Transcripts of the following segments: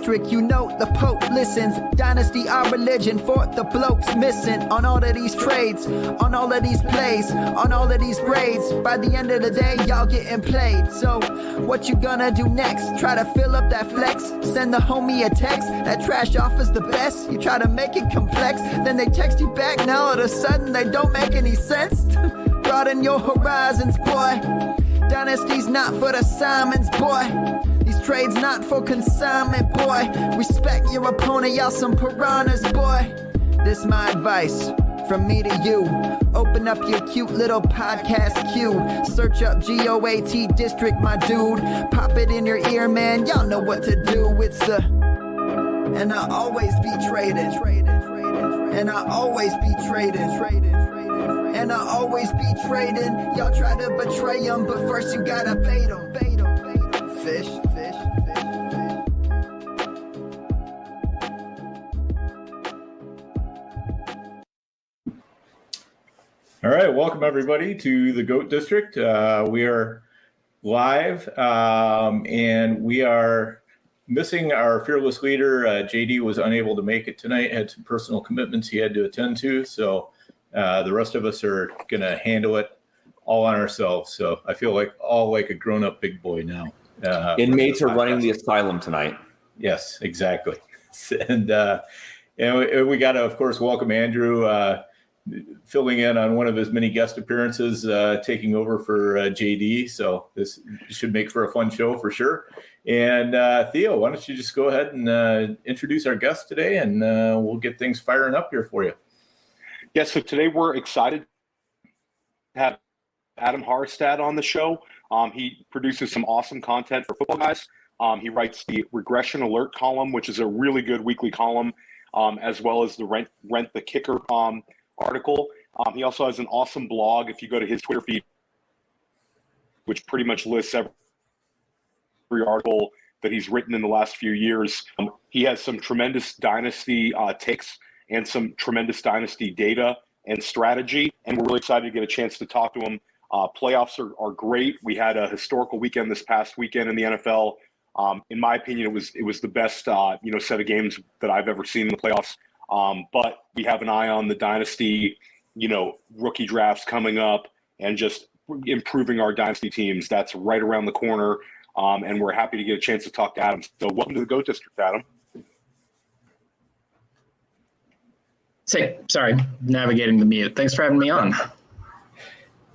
district, you know the Pope listens. Dynasty our religion for the blokes missing. On all of these trades, on all of these plays, on all of these grades. By the end of the day, y'all getting played. So what you gonna do next? Try to fill up that flex? Send the homie a text? That trash offer's the best? You try to make it complex, then they text you back. Now all of a sudden they don't make any sense. Broaden your horizons, boy. Dynasty's not for the Simons, boy. These trades not for consignment, boy. Respect your opponent, y'all some piranhas, boy. This my advice from me to you. Open up your cute little podcast queue. Search up GOAT District, my dude. Pop it in your ear, man. Y'all know what to do. It's the... And I always be traded. And I always be traded. And I always be trading. Y'all try to betray them, but first you gotta bait them. Fish. All right, welcome everybody to the GOAT District. We are live, and we are missing our fearless leader. JD was unable to make it tonight, had some personal commitments he had to attend to, so the rest of us are going to handle it all on ourselves. So I feel like a grown-up big boy now. Inmates are running the asylum tonight. Yes, exactly. And we got to, of course, welcome Andrew, filling in on one of his many guest appearances, taking over for JD. So this should make for a fun show for sure. And Theo, why don't you just go ahead and introduce our guest today, and we'll get things firing up here for you. Yeah, so today we're excited to have Adam Harstad on the show. He produces some awesome content for football guys. He writes the Regression Alert column, which is a really good weekly column, as well as the Rent the Kicker article. He also has an awesome blog. If you go to his Twitter feed, which pretty much lists every article that he's written in the last few years. He has some tremendous Dynasty takes and some tremendous Dynasty data and strategy, and we're really excited to get a chance to talk to him. Playoffs are great. We had a historical weekend this past weekend in the NFL. In my opinion, it was the best set of games that I've ever seen in the playoffs. But we have an eye on the Dynasty, rookie drafts coming up and just improving our Dynasty teams. That's right around the corner, and we're happy to get a chance to talk to Adam. So welcome to the GOAT District, Adam. Sorry, navigating the mute. Thanks for having me on.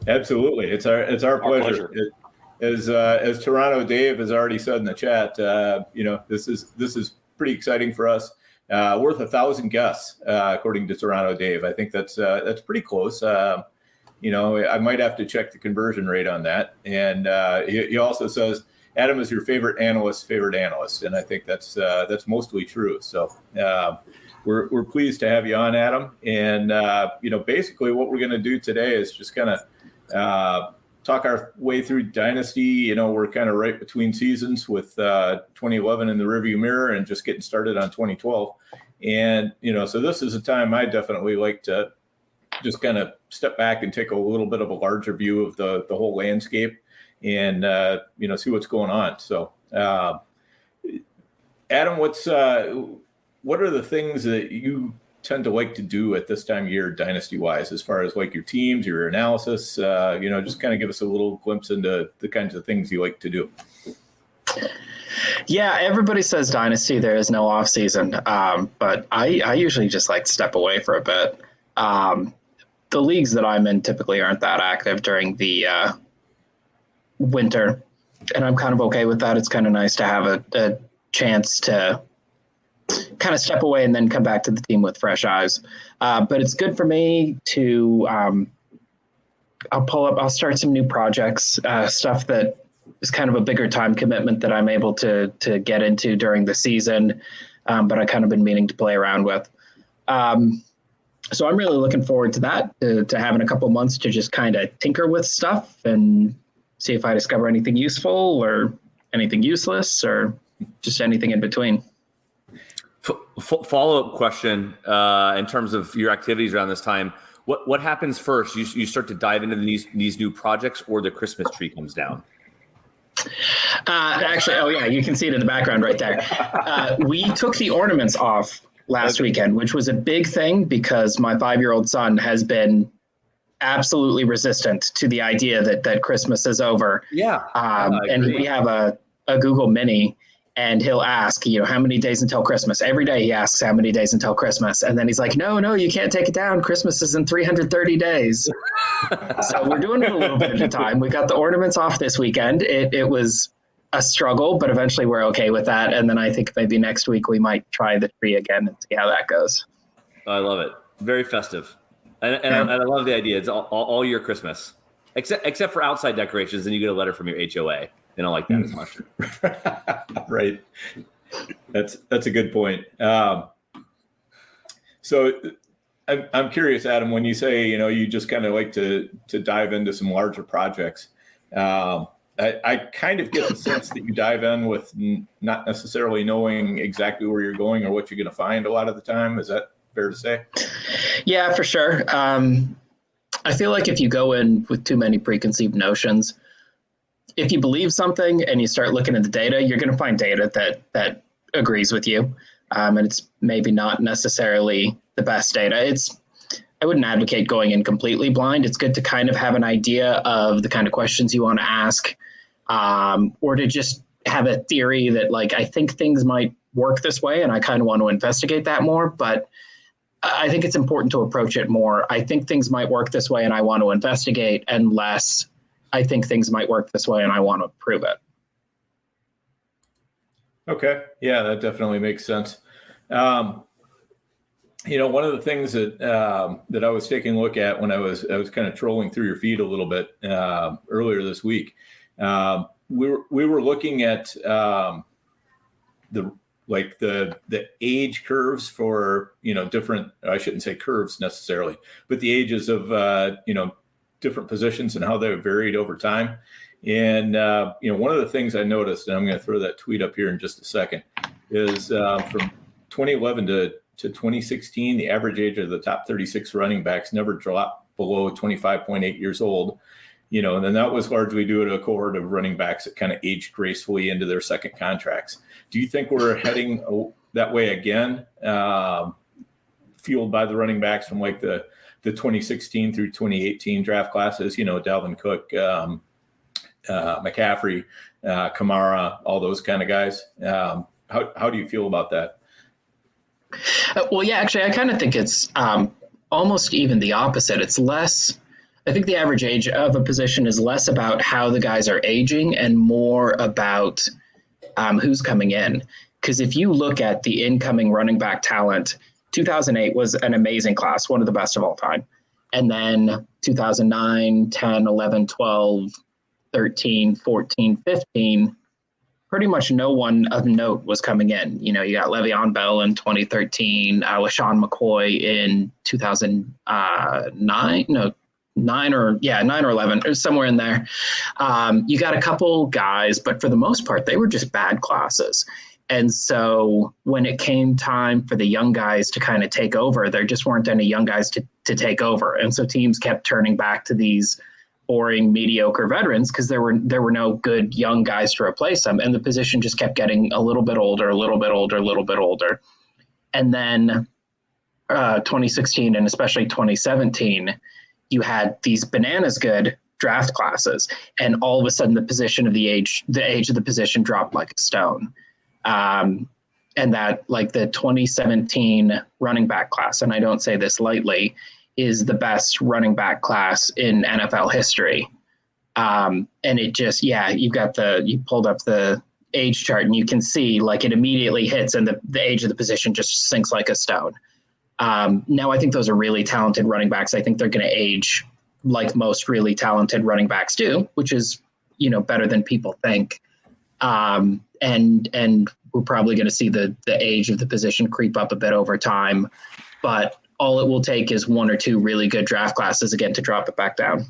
Absolutely, it's our pleasure. As Toronto Dave has already said in the chat, this is pretty exciting for us. Worth 1,000 guests, according to Toronto Dave. I think that's pretty close. I might have to check the conversion rate on that. And he also says Adam is your favorite analyst, and I think that's mostly true. So we're pleased to have you on, Adam. And basically what we're going to do today is just kind of talk our way through Dynasty. We're kind of right between seasons with 2011 in the rearview mirror and just getting started on 2012. And, so this is a time I definitely like to just kind of step back and take a little bit of a larger view of the whole landscape and, see what's going on. So, Adam, what are the things that you tend to like to do at this time of year, dynasty wise, as far as like your teams, your analysis, just kind of give us a little glimpse into the kinds of things you like to do. Yeah, everybody says dynasty, there is no off season. But I usually just like to step away for a bit. The leagues that I'm in typically aren't that active during the winter, and I'm kind of okay with that. It's kind of nice to have a chance to kind of step away and then come back to the team with fresh eyes. But it's good for me to, I'll start some new projects, stuff that is kind of a bigger time commitment that I'm able to get into during the season. But I kind of been meaning to play around with. So I'm really looking forward to that, to having a couple months to just kind of tinker with stuff and see if I discover anything useful or anything useless or just anything in between. Follow-up question in terms of your activities around this time. What happens first? You start to dive into these new projects, or the Christmas tree comes down? Actually, oh yeah, you can see it in the background right there. We took the ornaments off last weekend, which was a big thing because my 5-year-old son has been absolutely resistant to the idea that Christmas is over. Yeah. And we have a Google Mini, and he'll ask, how many days until Christmas? Every day he asks how many days until Christmas. And then he's like, no, you can't take it down. Christmas is in 330 days. So we're doing it a little bit at a time. We got the ornaments off this weekend. It was a struggle, but eventually we're okay with that. And then I think maybe next week we might try the tree again and see how that goes. I love it. Very festive. And I love the idea. It's all year Christmas, except for outside decorations. And you get a letter from your HOA. They don't like that as much. Right. That's a good point. So I'm curious, Adam, when you say, you just kind of like to dive into some larger projects, I kind of get the sense that you dive in with not necessarily knowing exactly where you're going or what you're going to find a lot of the time. Is that fair to say? Yeah, for sure. I feel like if you go in with too many preconceived notions, if you believe something and you start looking at the data, you're going to find data that agrees with you. And it's maybe not necessarily the best data. I wouldn't advocate going in completely blind. It's good to kind of have an idea of the kind of questions you want to ask, or to just have a theory that, like, I think things might work this way and I kind of want to investigate that more. But I think it's important to approach it more. I think things might work this way and I want to investigate, and less, I think things might work this way and I want to prove it. Okay. Yeah, that definitely makes sense. One of the things that I was taking a look at when I was kind of trolling through your feed a little bit earlier this week, we were looking at the age curves for, different, I shouldn't say curves necessarily, but the ages of, different positions and how they varied over time. And, one of the things I noticed, and I'm going to throw that tweet up here in just a second, is from 2011 to 2016, the average age of the top 36 running backs never dropped below 25.8 years old. And then that was largely due to a cohort of running backs that kind of aged gracefully into their second contracts. Do you think we're heading that way again, fueled by the running backs from like the 2016 through 2018 draft classes, Dalvin Cook, McCaffrey, Kamara, all those kind of guys? How do you feel about that? Well, yeah, actually, I kind of think it's almost even the opposite. It's less, I think the average age of a position is less about how the guys are aging and more about who's coming in. Because if you look at the incoming running back talent, 2008 was an amazing class, one of the best of all time. And then 2009, 10, 11, 12, 13, 14, 15, pretty much no one of note was coming in. You got Le'Veon Bell in 2013, LaShawn McCoy in 2009, 9 or 11, or somewhere in there. You got a couple guys, but for the most part, they were just bad classes. And so when it came time for the young guys to kind of take over, there just weren't any young guys to take over. And so teams kept turning back to these boring, mediocre veterans because there were no good young guys to replace them. And the position just kept getting a little bit older, a little bit older, a little bit older. And then 2016 and especially 2017, you had these bananas good draft classes. And all of a sudden the age of the position dropped like a stone. And that, like, the 2017 running back class, and I don't say this lightly, is the best running back class in NFL history. And it just, you pulled up the age chart and you can see, like, it immediately hits and the age of the position just sinks like a stone. Now I think those are really talented running backs. I think they're going to age like most really talented running backs do, which is, better than people think. And we're probably going to see the age of the position creep up a bit over time, but all it will take is one or two really good draft classes again to drop it back down.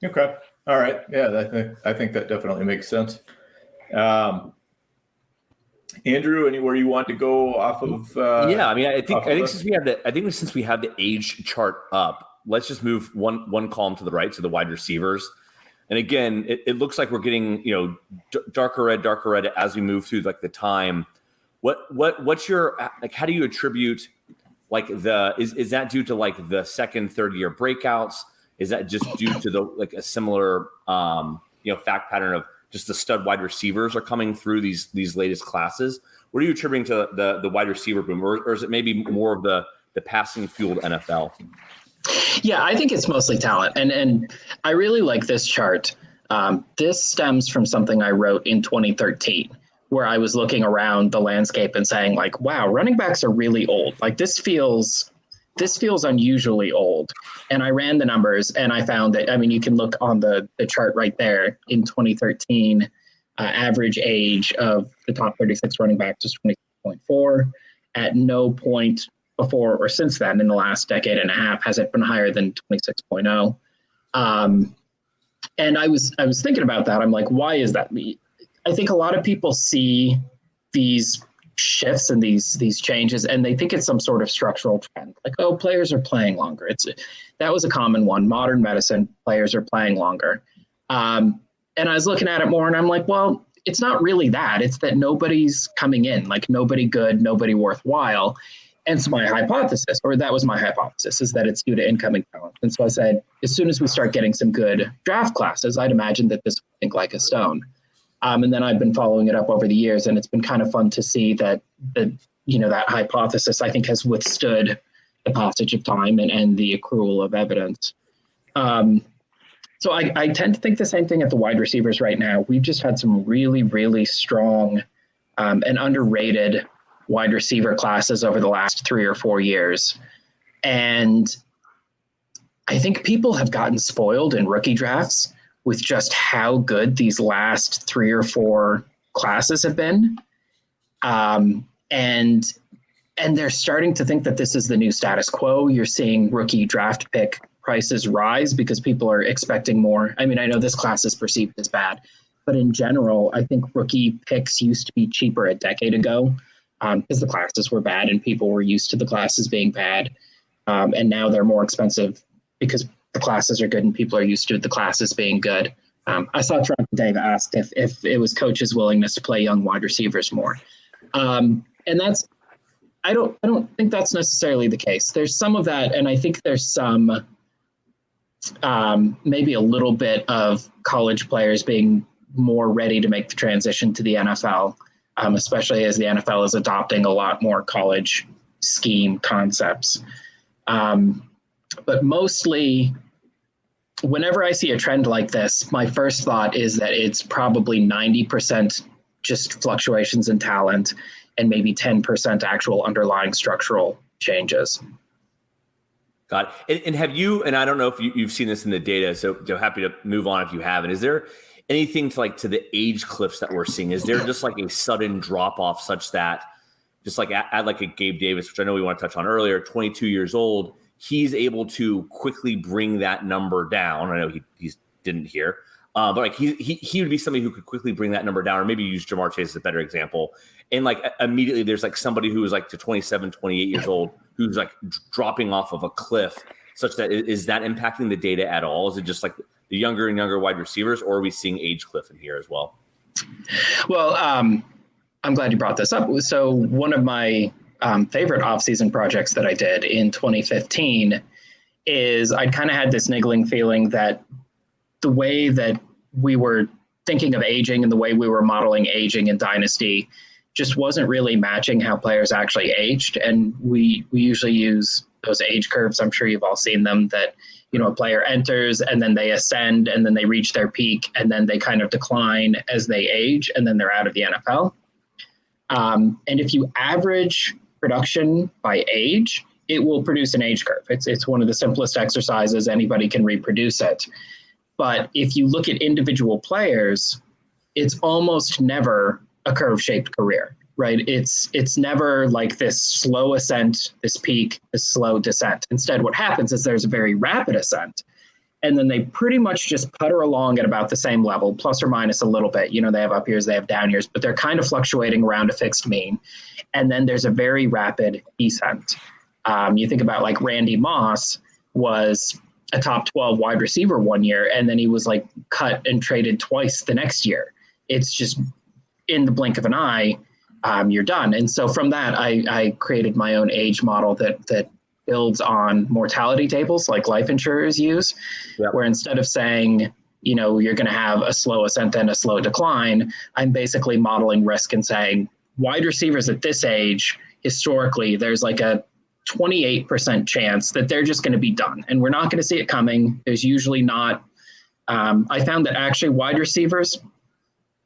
Okay. All right. Yeah, I think that definitely makes sense. Andrew, anywhere you want to go off of? I think since we have the age chart up, let's just move one column to the right, so the wide receivers. And again, it looks like we're getting, darker red as we move through like the time. What's your, like, how do you attribute like is that due to like the second, third year breakouts? Is that just due to a similar, fact pattern of just the stud wide receivers are coming through these latest classes? What are you attributing to the wide receiver boom, or is it maybe more of the passing fueled NFL? Yeah, I think it's mostly talent. And I really like this chart. This stems from something I wrote in 2013, where I was looking around the landscape and saying, like, wow, running backs are really old. Like, this feels unusually old. And I ran the numbers and I found that, I mean, you can look on the chart right there. In 2013, average age of the top 36 running backs was 26.4. At no point before or since then, in the last decade and a half, has it been higher than 26.0. And I was thinking about that. I'm like, why is that? I think a lot of people see these shifts and these changes, and they think it's some sort of structural trend. Like, oh, players are playing longer. That was a common one. Modern medicine, players are playing longer. And I was looking at it more, and I'm like, well, it's not really that. It's that nobody's coming in, like nobody good, nobody worthwhile. And so my hypothesis, or that was my hypothesis, is that it's due to incoming talent. And so I said, as soon as we start getting some good draft classes, I'd imagine that this would sink like a stone. And then I've been following it up over the years, and it's been kind of fun to see that that hypothesis, I think, has withstood the passage of time and the accrual of evidence. So I tend to think the same thing at the wide receivers right now. We've just had some really, really strong and underrated wide receiver classes over the last 3 or 4 years. And I think people have gotten spoiled in rookie drafts with just how good these last 3 or 4 classes have been. And they're starting to think that this is the new status quo. You're seeing rookie draft pick prices rise because people are expecting more. I mean, I know this class is perceived as bad, but in general, I think rookie picks used to be cheaper a decade ago because the classes were bad and people were used to the classes being bad. And now they're more expensive because the classes are good and people are used to the classes being good. I saw Toronto Dave asked if it was coaches' willingness to play young wide receivers more. And that's, I don't think that's necessarily the case. There's some of that, and I think there's some maybe a little bit of college players being more ready to make the transition to the NFL, especially as the NFL is adopting a lot more college scheme concepts. But mostly, whenever I see a trend like this, my first thought is that it's probably 90% just fluctuations in talent and maybe 10% actual underlying structural changes. Got it. And have you, and I don't know if you've seen this in the data, so happy to move on if you haven't. Is there anything to the age cliffs that we're seeing? Is there just like a sudden drop off such that just like add like a Gabe Davis, which I know we want to touch on earlier, 22 years old, he's able to quickly bring that number down. I know he didn't here, but like he would be somebody who could quickly bring that number down, or maybe use Jamar Chase as a better example. And like immediately there's like somebody who is like to 27, 28 years old, who's like dropping off of a cliff such that is that impacting the data at all? Is it just like the younger and younger wide receivers, or are we seeing age cliff in here as well? Well, I'm glad you brought this up. So one of my favorite off-season projects that I did in 2015 is I kind of had this niggling feeling that the way that we were thinking of aging and the way we were modeling aging in Dynasty just wasn't really matching how players actually aged. And we usually use those age curves. I'm sure you've all seen them, that, a player enters and then they ascend and then they reach their peak and then they kind of decline as they age and then they're out of the NFL. And if you average production by age, it will produce an age curve. It's one of the simplest exercises. Anybody can reproduce it. But if you look at individual players, it's almost never a curve-shaped career, right? It's never like this slow ascent, this peak, this slow descent. Instead, what happens is there's a very rapid ascent, and then they pretty much just putter along at about the same level, plus or minus a little bit. They have up years, they have down years, but they're kind of fluctuating around a fixed mean. And then there's a very rapid descent. You think about like Randy Moss was a top 12 wide receiver one year, and then he was like cut and traded twice the next year. It's just in the blink of an eye, you're done. And so from that, I created my own age model that builds on mortality tables like life insurers use, where instead of saying, you know, you're going to have a slow ascent and a slow decline, I'm basically modeling risk and saying wide receivers at this age, historically, there's like a 28% chance that they're just going to be done. And we're not going to see it coming. There's usually not. I found that actually wide receivers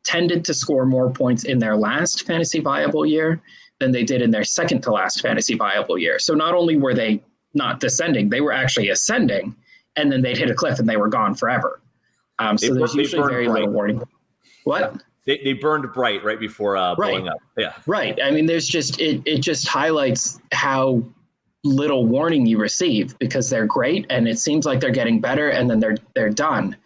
tended to score more points in their last fantasy viable year than they did in their second to last fantasy viable year. So not only were they not descending, they were actually ascending, and then they'd hit a cliff and they were gone forever. So there's usually very little warning. What? They burned bright right before blowing up. Yeah. Right. I mean, there's just, it just highlights how little warning you receive because they're great and it seems like they're getting better and then they're done.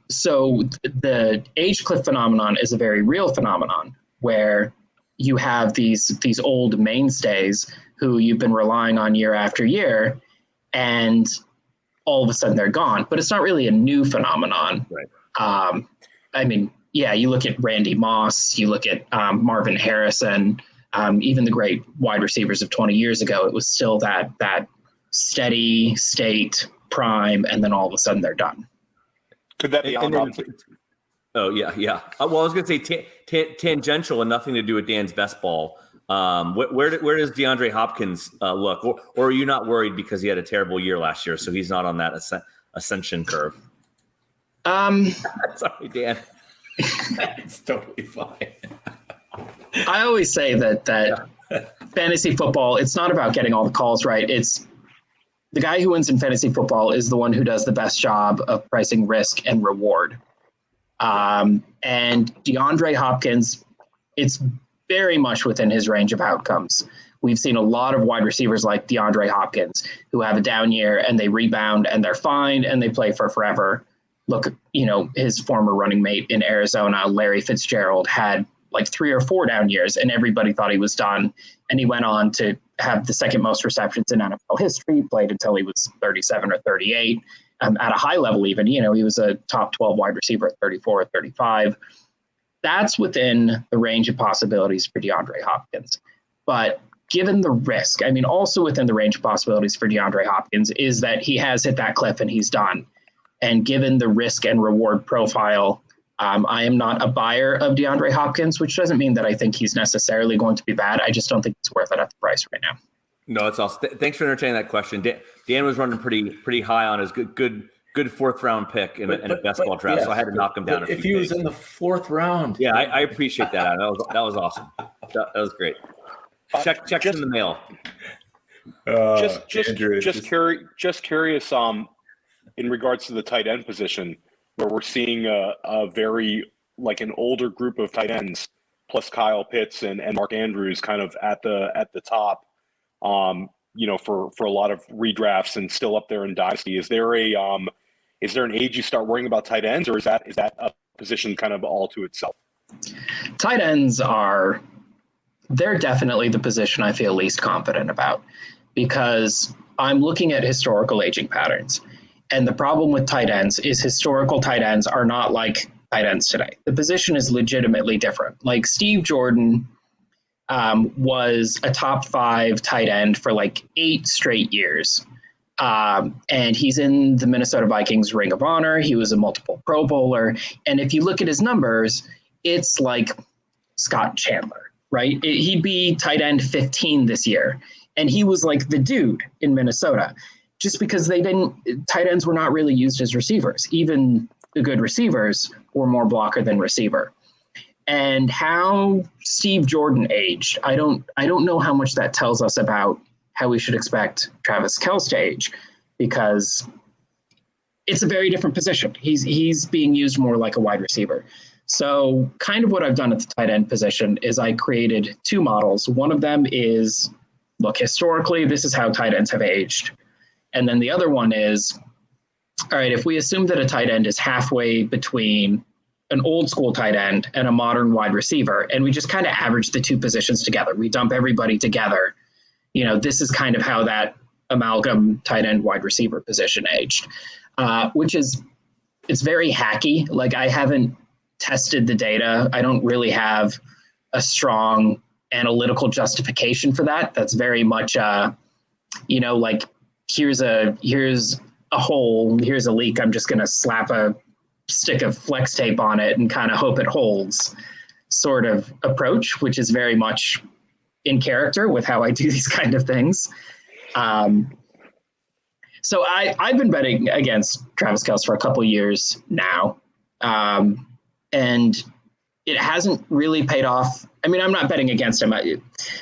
So the age cliff phenomenon is a very real phenomenon where you have these old mainstays who you've been relying on year after year, and all of a sudden they're gone. But it's not really a new phenomenon. Right. I mean, yeah, you look at Randy Moss, you look at Marvin Harrison, even the great wide receivers of 20 years ago, it was still that steady state prime, and then all of a sudden they're done. Could that be on Robinson? Oh, yeah. Well, I was going to say tangential and nothing to do with Dan's best ball. Where does DeAndre Hopkins look? Or are you not worried because he had a terrible year last year, so he's not on that ascension curve? Sorry, Dan. It's totally fine. I always say that fantasy football, it's not about getting all the calls right. It's the guy who wins in fantasy football is the one who does the best job of pricing risk and reward. And DeAndre Hopkins, it's very much within his range of outcomes. We've seen a lot of wide receivers like DeAndre Hopkins who have a down year and they rebound and they're fine and they play for forever. Look, you know, his former running mate in Arizona, Larry Fitzgerald, had like 3 or 4 down years and everybody thought he was done. And he went on to have the second most receptions in NFL history, played until he was 37 or 38. At a high level even, you know, he was a top 12 wide receiver at 34 or 35. That's within the range of possibilities for DeAndre Hopkins. But given the risk, I mean, also within the range of possibilities for DeAndre Hopkins is that he has hit that cliff and he's done. And given the risk and reward profile, I am not a buyer of DeAndre Hopkins, which doesn't mean that I think he's necessarily going to be bad. I just don't think it's worth it at the price right now. No, it's awesome. Thanks for entertaining that question. Dan was running pretty high on his good 4th round pick in a best ball draft, so I had to knock him down. If he was in the 4th round, yeah, I appreciate that. That was awesome. That was great. Check in the mail. Just curious. In regards to the tight end position, where we're seeing a very like an older group of tight ends, plus Kyle Pitts and Mark Andrews, kind of at the top. You know, for a lot of redrafts and still up there in Dynasty. Is there an age you start worrying about tight ends, or is that a position kind of all to itself? Tight ends they're definitely the position I feel least confident about because I'm looking at historical aging patterns. And the problem with tight ends is historical tight ends are not like tight ends today. The position is legitimately different. Like Steve Jordan was a top 5 tight end for like 8 straight years. And he's in the Minnesota Vikings Ring of Honor. He was a multiple Pro Bowler. And if you look at his numbers, it's like Scott Chandler, right? He'd be tight end 15 this year. And he was like the dude in Minnesota just because tight ends were not really used as receivers. Even the good receivers were more blocker than receiver. And how Steve Jordan aged, I don't know how much that tells us about how we should expect Travis Kelce to age, because it's a very different position. He's being used more like a wide receiver. So kind of what I've done at the tight end position is I created 2 models. One of them is, look, historically, this is how tight ends have aged. And then the other one is, all right, if we assume that a tight end is halfway between an old school tight end and a modern wide receiver, and we just kind of average the 2 positions together, we dump everybody together, you know, this is kind of how that amalgam tight end wide receiver position aged, it's very hacky. Like, I haven't tested the data. I don't really have a strong analytical justification for that. That's very much, like, here's a hole, here's a leak. I'm just going to slap a stick of flex tape on it and kind of hope it holds sort of approach, which is very much in character with how I do these kind of things. So I've been betting against Travis Kelce for a couple of years now. And it hasn't really paid off. I mean, I'm not betting against him.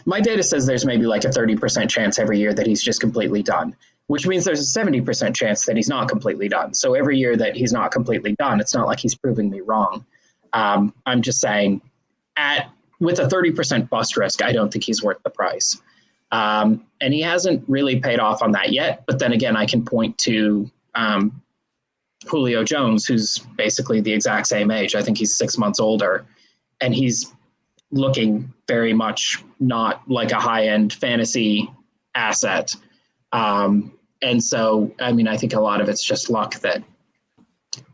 My data says there's maybe like a 30% chance every year that he's just completely done, which means there's a 70% chance that he's not completely done. So every year that he's not completely done, it's not like he's proving me wrong. I'm just saying with a 30% bust risk, I don't think he's worth the price. And he hasn't really paid off on that yet. But then again, I can point to Julio Jones, who's basically the exact same age. I think he's 6 months older, and he's looking very much not like a high-end fantasy asset. And so, I mean, I think a lot of it's just luck that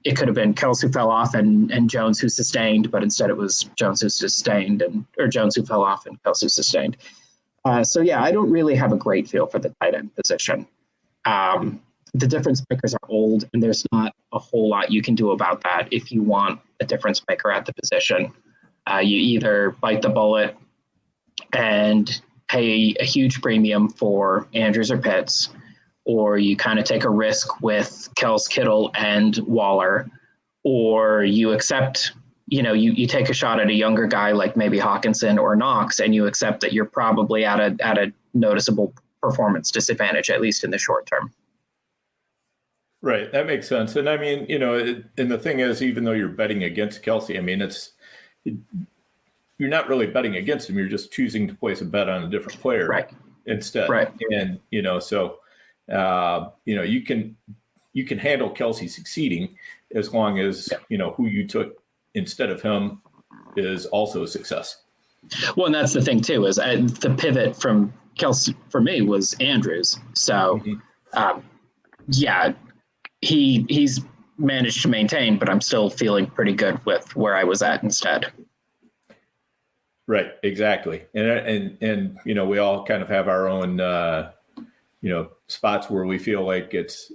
it could have been Kelce who fell off and Jones who sustained, but instead it was Jones who sustained or Jones who fell off and Kelce who sustained. So yeah, I don't really have a great feel for the tight end position. The difference makers are old, and there's not a whole lot you can do about that. If you want a difference maker at the position, you either bite the bullet and pay a huge premium for Andrews or Pitts, or you kind of take a risk with Kelce, Kittle, and Waller, or you accept, you take a shot at a younger guy like maybe Hawkinson or Knox, and you accept that you're probably at a noticeable performance disadvantage, at least in the short term. Right. That makes sense. And I mean, and the thing is, even though you're betting against Kelce, I mean, you're not really betting against him. You're just choosing to place a bet on a different player instead. Right. And, so, you can handle Kelce succeeding as long as, who you took instead of him is also a success. Well, and that's the thing too, is the pivot from Kelce for me was Andrews. So, he's managed to maintain, but I'm still feeling pretty good with where I was at instead. Right. Exactly. And we all kind of have our own, spots where we feel like it's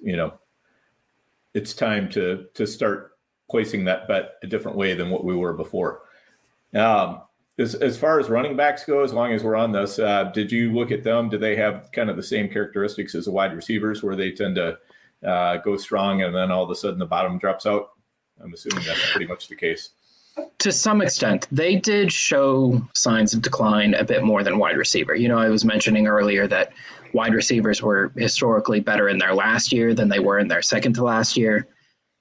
time to start placing that bet a different way than what we were before. As far as running backs go, as long as we're on this, did you look at them? Do they have kind of the same characteristics as the wide receivers where they tend to go strong and then all of a sudden the bottom drops out? I'm assuming that's pretty much the case. To some extent, they did show signs of decline a bit more than wide receiver. I was mentioning earlier that wide receivers were historically better in their last year than they were in their second to last year.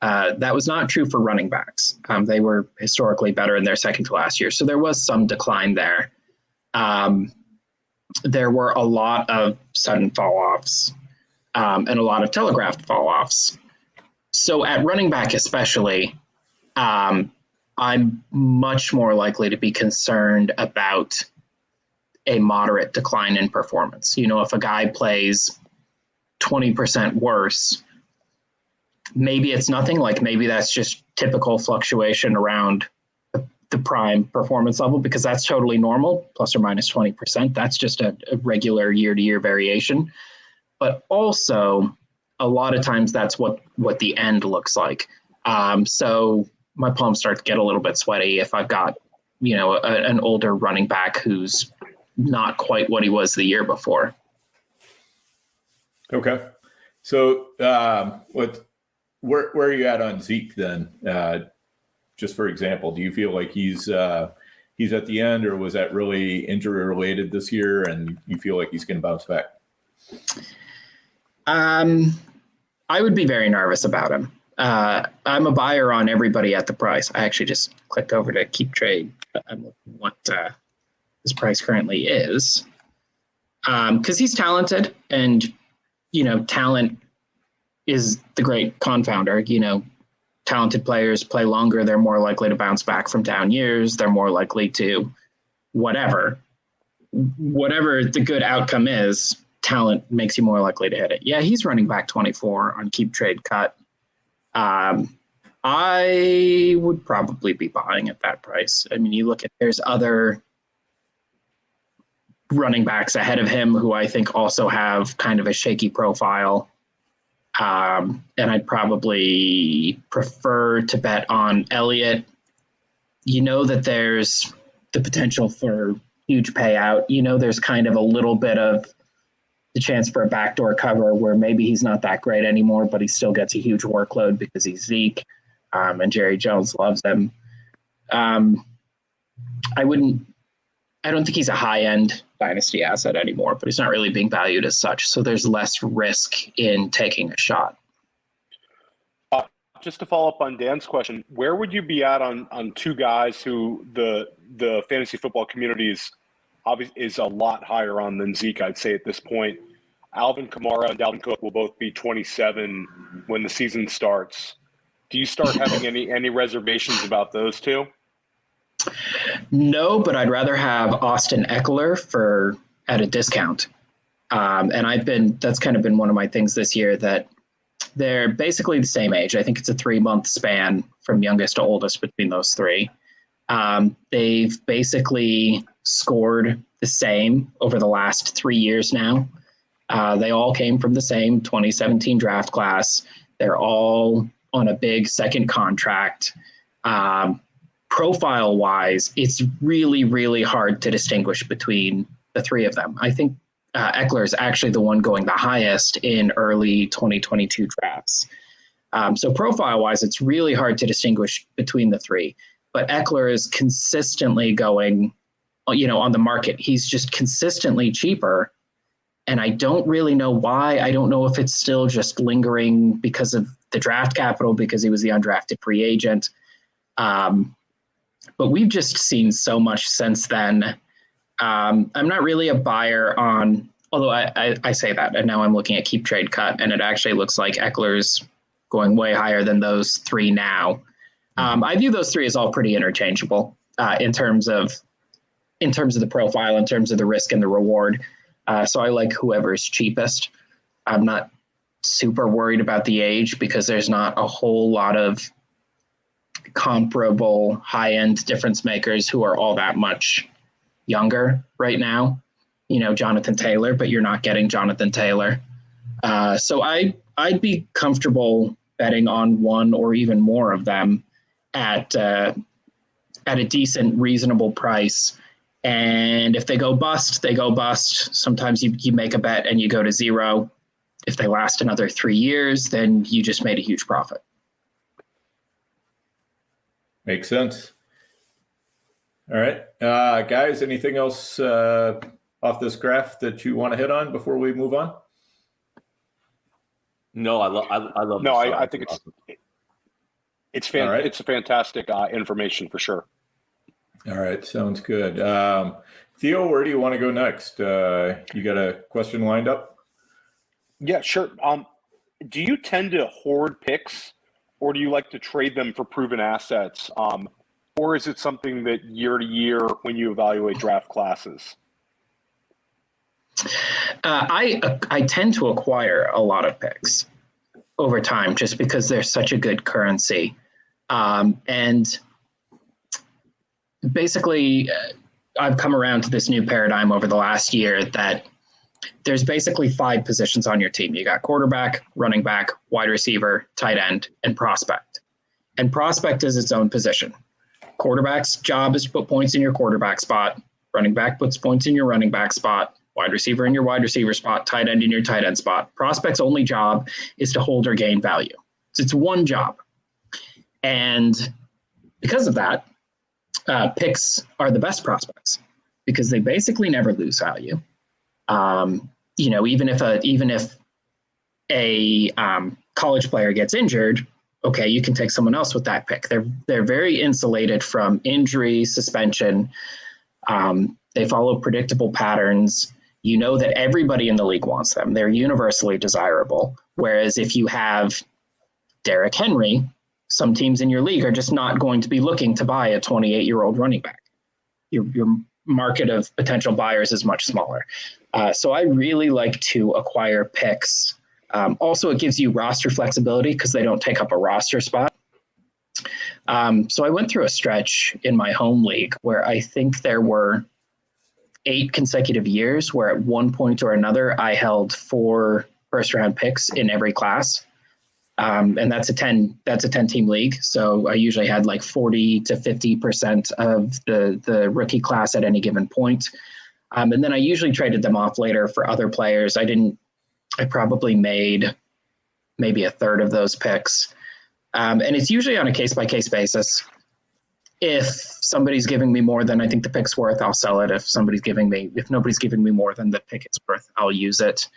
That was not true for running backs. They were historically better in their second to last year. So there was some decline there. There were a lot of sudden fall-offs and a lot of telegraphed fall-offs. So at running back especially, I'm much more likely to be concerned about a moderate decline in performance. If a guy plays 20% worse, maybe it's nothing. Like maybe that's just typical fluctuation around the prime performance level, because that's totally normal, plus or minus 20%. That's just a regular year-to-year variation. But also, a lot of times that's what the end looks like. So my palms start to get a little bit sweaty if I've got, an older running back who's not quite what he was the year before. Okay. So where are you at on Zeke then? Just for example, do you feel like he's at the end, or was that really injury related this year and you feel like he's going to bounce back? I would be very nervous about him. I'm a buyer on everybody at the price. I actually just clicked over to Keep Trade. I'm looking what his price currently is. Because he's talented, and, talent is the great confounder. Talented players play longer. They're more likely to bounce back from down years. They're more likely to whatever the good outcome is, talent makes you more likely to hit it. Yeah, he's running back 24 on keep trade cut. I would probably be buying at that price. I mean, you look at, there's other running backs ahead of him who I think also have kind of a shaky profile. And I'd probably prefer to bet on Elliott. You know that there's the potential for huge payout. You know, there's kind of a little bit of the chance for a backdoor cover where maybe he's not that great anymore, but he still gets a huge workload because he's Zeke, and Jerry Jones loves him. I don't think he's a high-end dynasty asset anymore, but he's not really being valued as such. So there's less risk in taking a shot. Just to follow up on Dan's question, where would you be at on two guys who the fantasy football community is a lot higher on than Zeke, I'd say at this point? Alvin Kamara and Dalvin Cook will both be 27 when the season starts. Do you start having any reservations about those two? No, but I'd rather have Austin Eckler at a discount. And that's kind of been one of my things this year, that they're basically the same age. I think it's a 3-month span from youngest to oldest between those three. They've basically scored the same over the last 3 years now. They all came from the same 2017 draft class. They're all on a big second contract. Profile-wise, it's really, really hard to distinguish between the three of them. I think Eckler is actually the one going the highest in early 2022 drafts. So profile-wise, it's really hard to distinguish between the three. But Eckler is consistently going, on the market. He's just consistently cheaper. And I don't really know why. I don't know if it's still just lingering because of the draft capital, because he was the undrafted free agent. But we've just seen so much since then. I'm not really a buyer on, although I say that, and now I'm looking at keep trade cut, and it actually looks like Eckler's going way higher than those three now. I view those three as all pretty interchangeable in terms of the profile, in terms of the risk and the reward. So I like whoever's cheapest. I'm not super worried about the age because there's not a whole lot of comparable high-end difference makers who are all that much younger right now. Jonathan Taylor, but you're not getting Jonathan Taylor. So I'd be comfortable betting on one or even more of them at a decent, reasonable price. And if they go bust, they go bust. Sometimes you make a bet and you go to zero. If they last another 3 years, then you just made a huge profit. Makes sense. All right. Guys, anything else off this graph that you want to hit on before we move on? No, I love. No, I think it's It's a fantastic information for sure. All right, sounds good. Theo, where do you want to go next? You got a question lined up? Yeah, sure. Do you tend to hoard picks, or do you like to trade them for proven assets? Or is it something that year to year when you evaluate draft classes? I tend to acquire a lot of picks over time just because they're such a good currency. And basically, I've come around to this new paradigm over the last year that there's basically 5 positions on your team. You got quarterback, running back, wide receiver, tight end, and prospect. And prospect is its own position. Quarterback's job is to put points in your quarterback spot. Running back puts points in your running back spot. Wide receiver in your wide receiver spot. Tight end in your tight end spot. Prospect's only job is to hold or gain value. So it's one job. And because of that, picks are the best prospects because they basically never lose value. Even if a college player gets injured, okay, you can take someone else with that pick. They're very insulated from injury, suspension. They follow predictable patterns. You know that everybody in the league wants them. They're universally desirable. Whereas if you have Derrick Henry, some teams in your league are just not going to be looking to buy a 28-year-old running back. You're market of potential buyers is much smaller. So I really like to acquire picks. Also, it gives you roster flexibility because they don't take up a roster spot. So I went through a stretch in my home league where I think there were 8 consecutive years where at one point or another I held 4 first round picks in every class. And that's a 10 team league. So I usually had like 40 to 50% of the rookie class at any given point. And then I usually traded them off later for other players. I probably made maybe a third of those picks. And it's usually on a case-by-case basis. If somebody's giving me more than I think the pick's worth, I'll sell it. If nobody's giving me more than the pick is worth, I'll use it.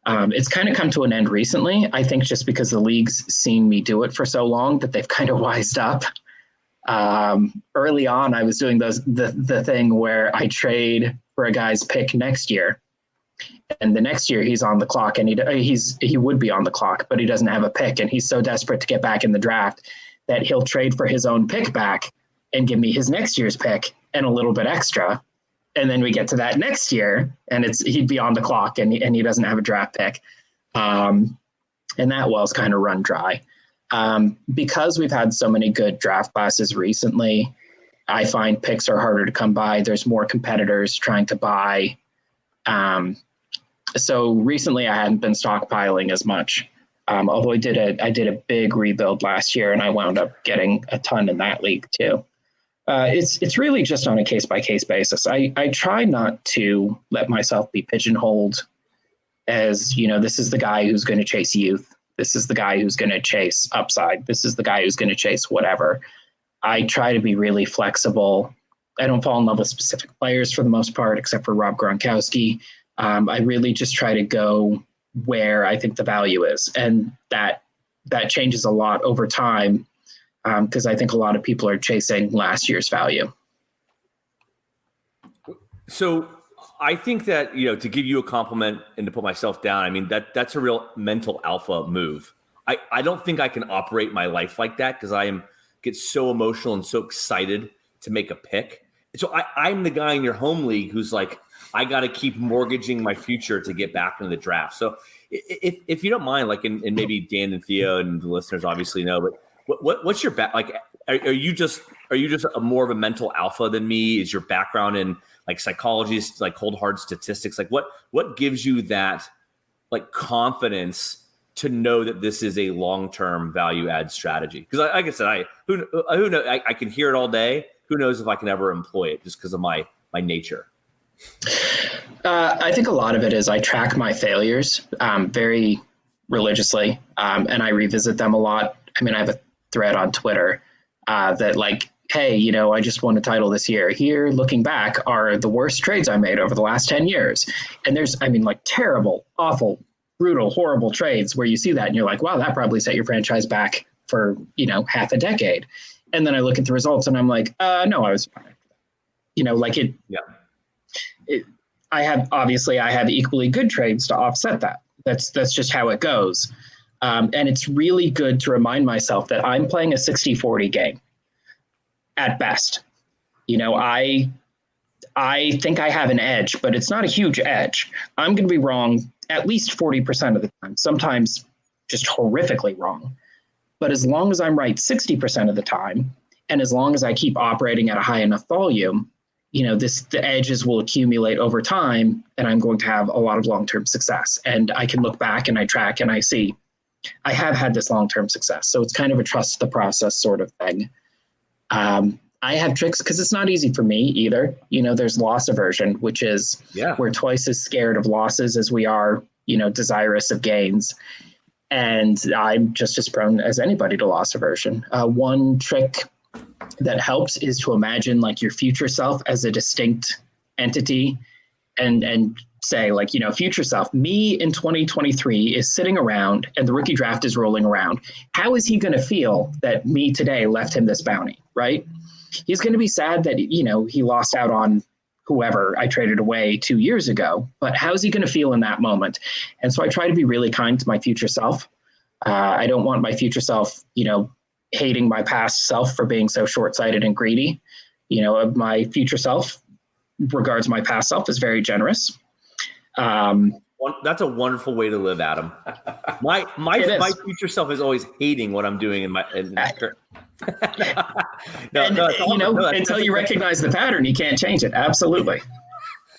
It's kind of come to an end recently. I think just because the league's seen me do it for so long that they've kind of wised up. Early on, I was doing the thing where I trade for a guy's pick next year. And the next year he's on the clock, and he would be on the clock, but he doesn't have a pick. And he's so desperate to get back in the draft that he'll trade for his own pick back and give me his next year's pick and a little bit extra. And then we get to that next year and he'd be on the clock and he doesn't have a draft pick. And that well's kind of run dry. Because we've had so many good draft classes recently, I find picks are harder to come by. There's more competitors trying to buy. So recently I hadn't been stockpiling as much. Although I did a big rebuild last year and I wound up getting a ton in that league too. It's really just on a case-by-case basis. I try not to let myself be pigeonholed as, this is the guy who's going to chase youth. This is the guy who's going to chase upside. This is the guy who's going to chase whatever. I try to be really flexible. I don't fall in love with specific players for the most part, except for Rob Gronkowski. I really just try to go where I think the value is. And that changes a lot over time. Because I think a lot of people are chasing last year's value. So I think that, to give you a compliment and to put myself down, I mean, that's a real mental alpha move. I don't think I can operate my life like that because I get so emotional and so excited to make a pick. So I'm the guy in your home league who's like, I got to keep mortgaging my future to get back into the draft. So if you don't mind, like, and maybe Dan and Theo and the listeners obviously know, but what's your like? Are you just a more of a mental alpha than me? Is your background in like psychology, like cold hard statistics? Like what gives you that like confidence to know that this is a long-term value add strategy? Because like I said, who knows? I can hear it all day. Who knows if I can ever employ it just because of my nature? I think a lot of it is I track my failures very religiously, and I revisit them a lot. I mean, I have a thread on Twitter that like, hey, I just won a title this year. Here, looking back, are the worst trades I made over the last 10 years. And there's, like terrible, awful, brutal, horrible trades where you see that and you're like, wow, that probably set your franchise back for, half a decade. And then I look at the results and I'm like, no, I was fine. I have equally good trades to offset that. That's just how it goes. And it's really good to remind myself that I'm playing a 60-40 game at best. I think I have an edge, but it's not a huge edge. I'm going to be wrong at least 40% of the time, sometimes just horrifically wrong. But as long as I'm right 60% of the time, and as long as I keep operating at a high enough volume, the edges will accumulate over time, and I'm going to have a lot of long-term success. And I can look back and I track and I see I have had this long-term success. So it's kind of a trust the process sort of thing. I have tricks because it's not easy for me either. There's loss aversion, which is we're twice as scared of losses as we are, desirous of gains. And I'm just as prone as anybody to loss aversion. One trick that helps is to imagine like your future self as a distinct entity and say like, future self, me in 2023 is sitting around and the rookie draft is rolling around. How is he going to feel that me today left him this bounty, right? He's going to be sad that, he lost out on whoever I traded away 2 years ago, but how's he going to feel in that moment? And so I try to be really kind to my future self. I don't want my future self, hating my past self for being so short-sighted and greedy. My future self regards my past self as very generous. That's a wonderful way to live, Adam. My future self is always hating what I'm doing until you recognize the pattern, you can't change it. Absolutely.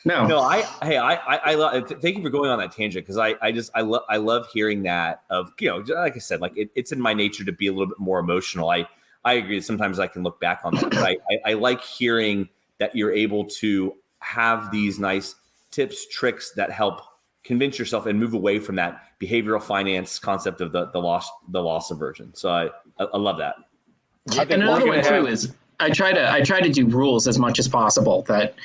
No. I love. Thank you for going on that tangent, because I love hearing that. Of, like I said, like it's in my nature to be a little bit more emotional. I agree. Sometimes I can look back on that, but I like hearing that you're able to have these nice tips, tricks that help convince yourself and move away from that behavioral finance concept of the loss aversion. So I love that. And another one too is I try to do rules as much as possible. That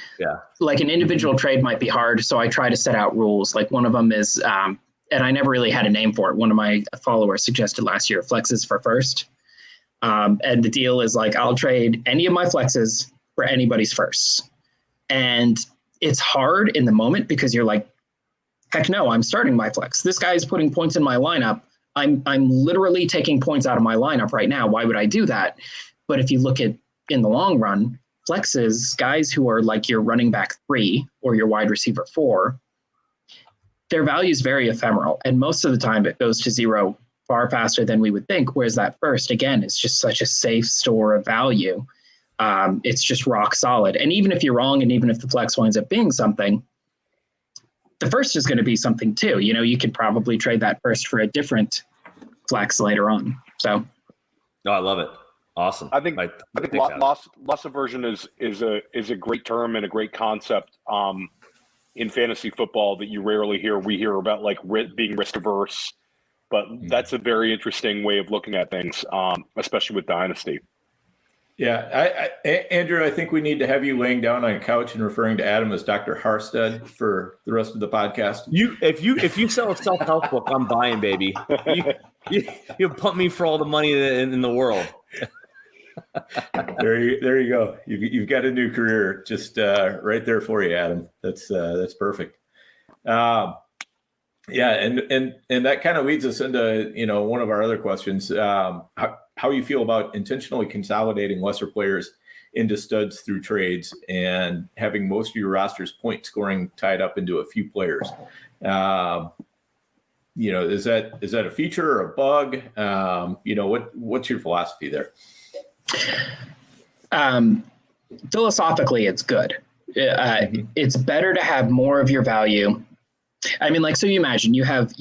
like an individual trade might be hard, so I try to set out rules. Like one of them is, and I never really had a name for it. One of my followers suggested last year, flexes for first. And the deal is like, I'll trade any of my flexes for anybody's firsts. And it's hard in the moment because you're like, heck no, I'm starting my flex. This guy is putting points in my lineup. I'm literally taking points out of my lineup right now. Why would I do that? But if you look at in the long run, flexes, guys who are like your running back 3 or your wide receiver 4, their value is very ephemeral. And most of the time it goes to 0 far faster than we would think. Whereas that first, again, is just such a safe store of value. It's just rock solid. And even if you're wrong, and even if the flex winds up being something, the first is going to be something too. You could probably trade that first for a different flex later on. So, I love it. Awesome. I think loss aversion is a great term and a great concept in fantasy football that you rarely hear. We hear about like being risk averse, but that's a very interesting way of looking at things, especially with Dynasty. Yeah, Andrew, I think we need to have you laying down on a couch and referring to Adam as Dr. Harstad for the rest of the podcast. If you sell a self-help book, I'm buying, baby. You pump me for all the money in the world. There you go. You've got a new career just right there for you, Adam. That's perfect. And that kind of leads us into one of our other questions. How you feel about intentionally consolidating lesser players into studs through trades and having most of your roster's point scoring tied up into a few players. Is that a feature or a bug? What's your philosophy there? Philosophically, it's good. It's better to have more of your value. I mean, so you imagine you have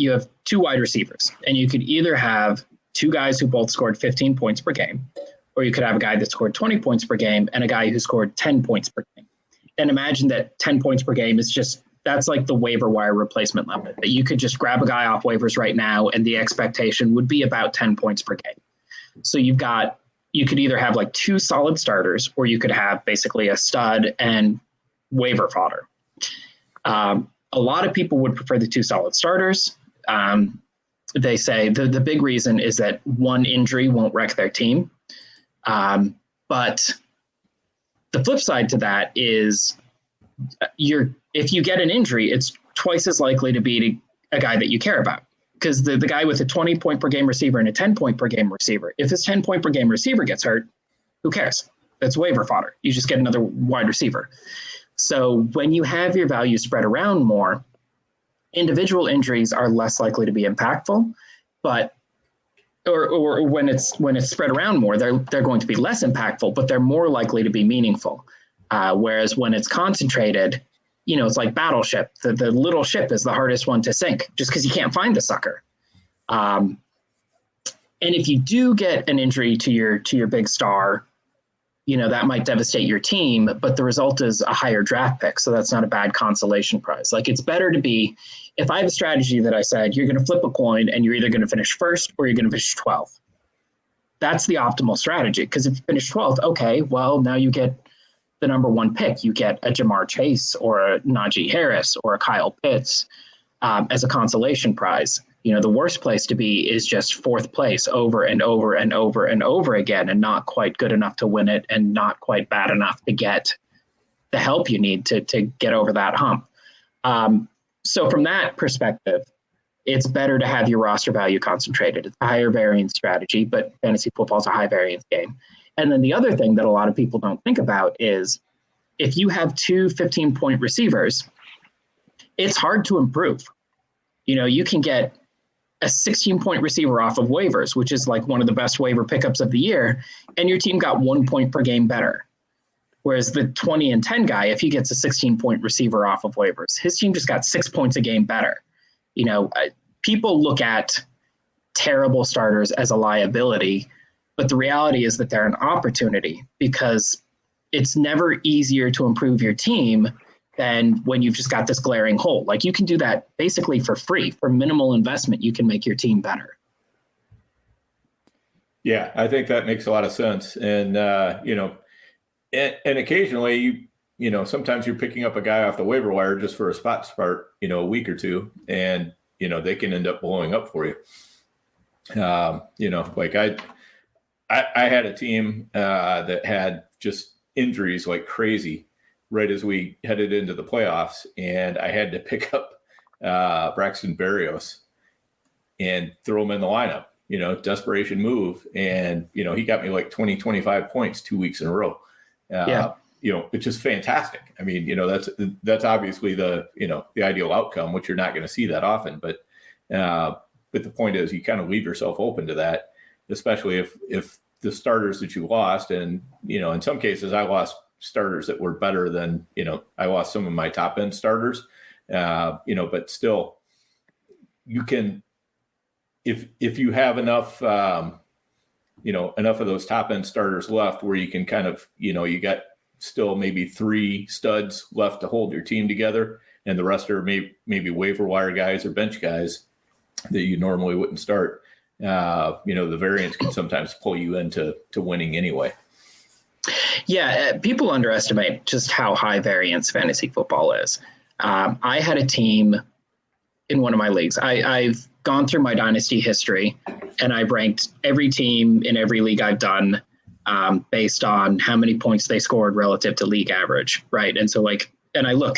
2 wide receivers, and you could either have 2 guys who both scored 15 points per game, or you could have a guy that scored 20 points per game and a guy who scored 10 points per game. And imagine that 10 points per game is that's like the waiver wire replacement limit, that you could just grab a guy off waivers right now and the expectation would be about 10 points per game. So you could either have like 2 solid starters, or you could have basically a stud and waiver fodder. A lot of people would prefer the 2 solid starters. They say the big reason is that one injury won't wreck their team. But the flip side to that is if you get an injury, it's twice as likely to be a guy that you care about. Because the guy with a 20 point per game receiver and a 10 point per game receiver, if his 10 point per game receiver gets hurt, who cares? That's waiver fodder. You just get another wide receiver. So when you have your value spread around more, individual injuries are less likely to be impactful, but or when it's spread around more, they're going to be less impactful, but they're more likely to be meaningful. Whereas when it's concentrated, it's like Battleship. The little ship is the hardest one to sink just because you can't find the sucker. And if you do get an injury to your big star, that might devastate your team, but the result is a higher draft pick. So that's not a bad consolation prize. Like, it's better to be, if I have a strategy that I said, you're going to flip a coin and you're either going to finish first or you're going to finish 12th. That's the optimal strategy. Because if you finish 12th, okay, well, now you get the number 1 pick. You get a Jamar Chase or a Najee Harris or a Kyle Pitts as a consolation prize. The worst place to be is just 4th place over and over and over and over again, and not quite good enough to win it and not quite bad enough to get the help you need to get over that hump. So from that perspective, it's better to have your roster value concentrated. It's a higher variance strategy, but fantasy football is a high variance game. And then the other thing that a lot of people don't think about is if you have two 15-point receivers, it's hard to improve. You can get a 16-point receiver off of waivers, which is like one of the best waiver pickups of the year, and your team got 1 point per game better. Whereas the 20 and 10 guy, if he gets a 16-point receiver off of waivers, his team just got 6 points a game better. People look at terrible starters as a liability, but the reality is that they're an opportunity, because it's never easier to improve your team than when you've just got this glaring hole. Like, you can do that basically for free. For minimal investment, you can make your team better. Yeah, I think that makes a lot of sense. And, and occasionally, sometimes you're picking up a guy off the waiver wire just for a spot start, a week or two, and, they can end up blowing up for you. Like I had a team that had just injuries like crazy right as we headed into the playoffs, and I had to pick up Braxton Berrios and throw him in the lineup, desperation move. And, he got me like 20, 25 points 2 weeks in a row. Which is fantastic. I mean, that's obviously the ideal outcome, which you're not going to see that often. But the point is, you kind of leave yourself open to that, especially if the starters that you lost, and, in some cases I lost starters that were better than, I lost some of my top end starters, but still you can, if you have enough, enough of those top end starters left where you can kind of, you got still maybe 3 studs left to hold your team together, and the rest are maybe waiver wire guys or bench guys that you normally wouldn't start. The variance can sometimes pull you into winning anyway. Yeah, people underestimate just how high variance fantasy football is. I had a team in one of my leagues. I've gone through my dynasty history, and I've ranked every team in every league I've done based on how many points they scored relative to league average, right? And so I look,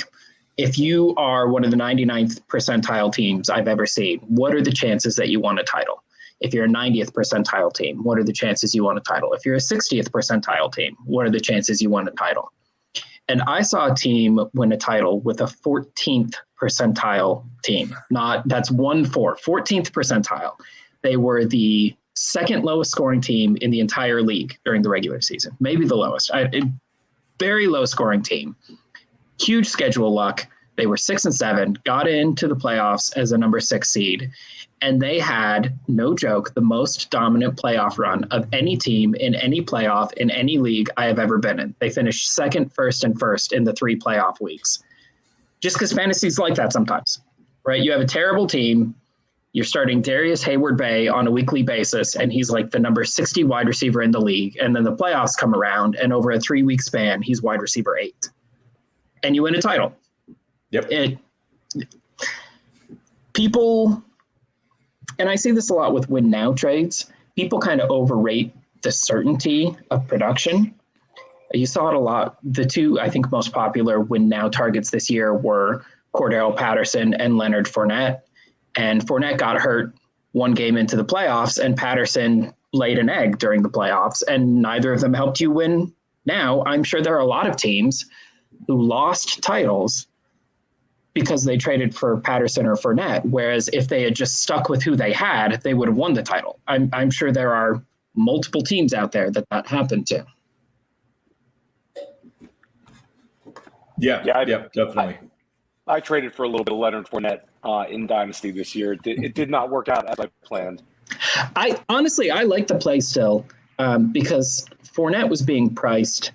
if you are one of the 99th percentile teams I've ever seen, what are the chances that you won a title? If you're a 90th percentile team, what are the chances you won a title? If you're a 60th percentile team, what are the chances you won a title? And I saw a team win a title with a 14th percentile team. That's 14th percentile. They were the second lowest scoring team in the entire league during the regular season, maybe the lowest. Very low scoring team. Huge schedule luck. They were 6-7, got into the playoffs as a number 6 seed, and they had, no joke, the most dominant playoff run of any team in any playoff in any league I have ever been in. They finished second, first, and first in the 3 playoff weeks. Just because fantasy's like that sometimes, right? You have a terrible team. You're starting Darius Hayward-Bay on a weekly basis, and he's like the number 60 wide receiver in the league. And then the playoffs come around, and over a 3-week span, he's wide receiver 8. And you win a title. Yep. People, and I see this a lot with win now trades, people kind of overrate the certainty of production. You saw it a lot. The 2, I think, most popular win now targets this year were Cordell Patterson and Leonard Fournette. And Fournette got hurt 1 game into the playoffs, and Patterson laid an egg during the playoffs, and neither of them helped you win now. I'm sure there are a lot of teams who lost titles because they traded for Patterson or Fournette, whereas if they had just stuck with who they had, they would have won the title. I'm sure there are multiple teams out there that happened to. Yeah, definitely. I traded for a little bit of Leonard Fournette in Dynasty this year. It did not work out as I planned. I like the play still because Fournette was being priced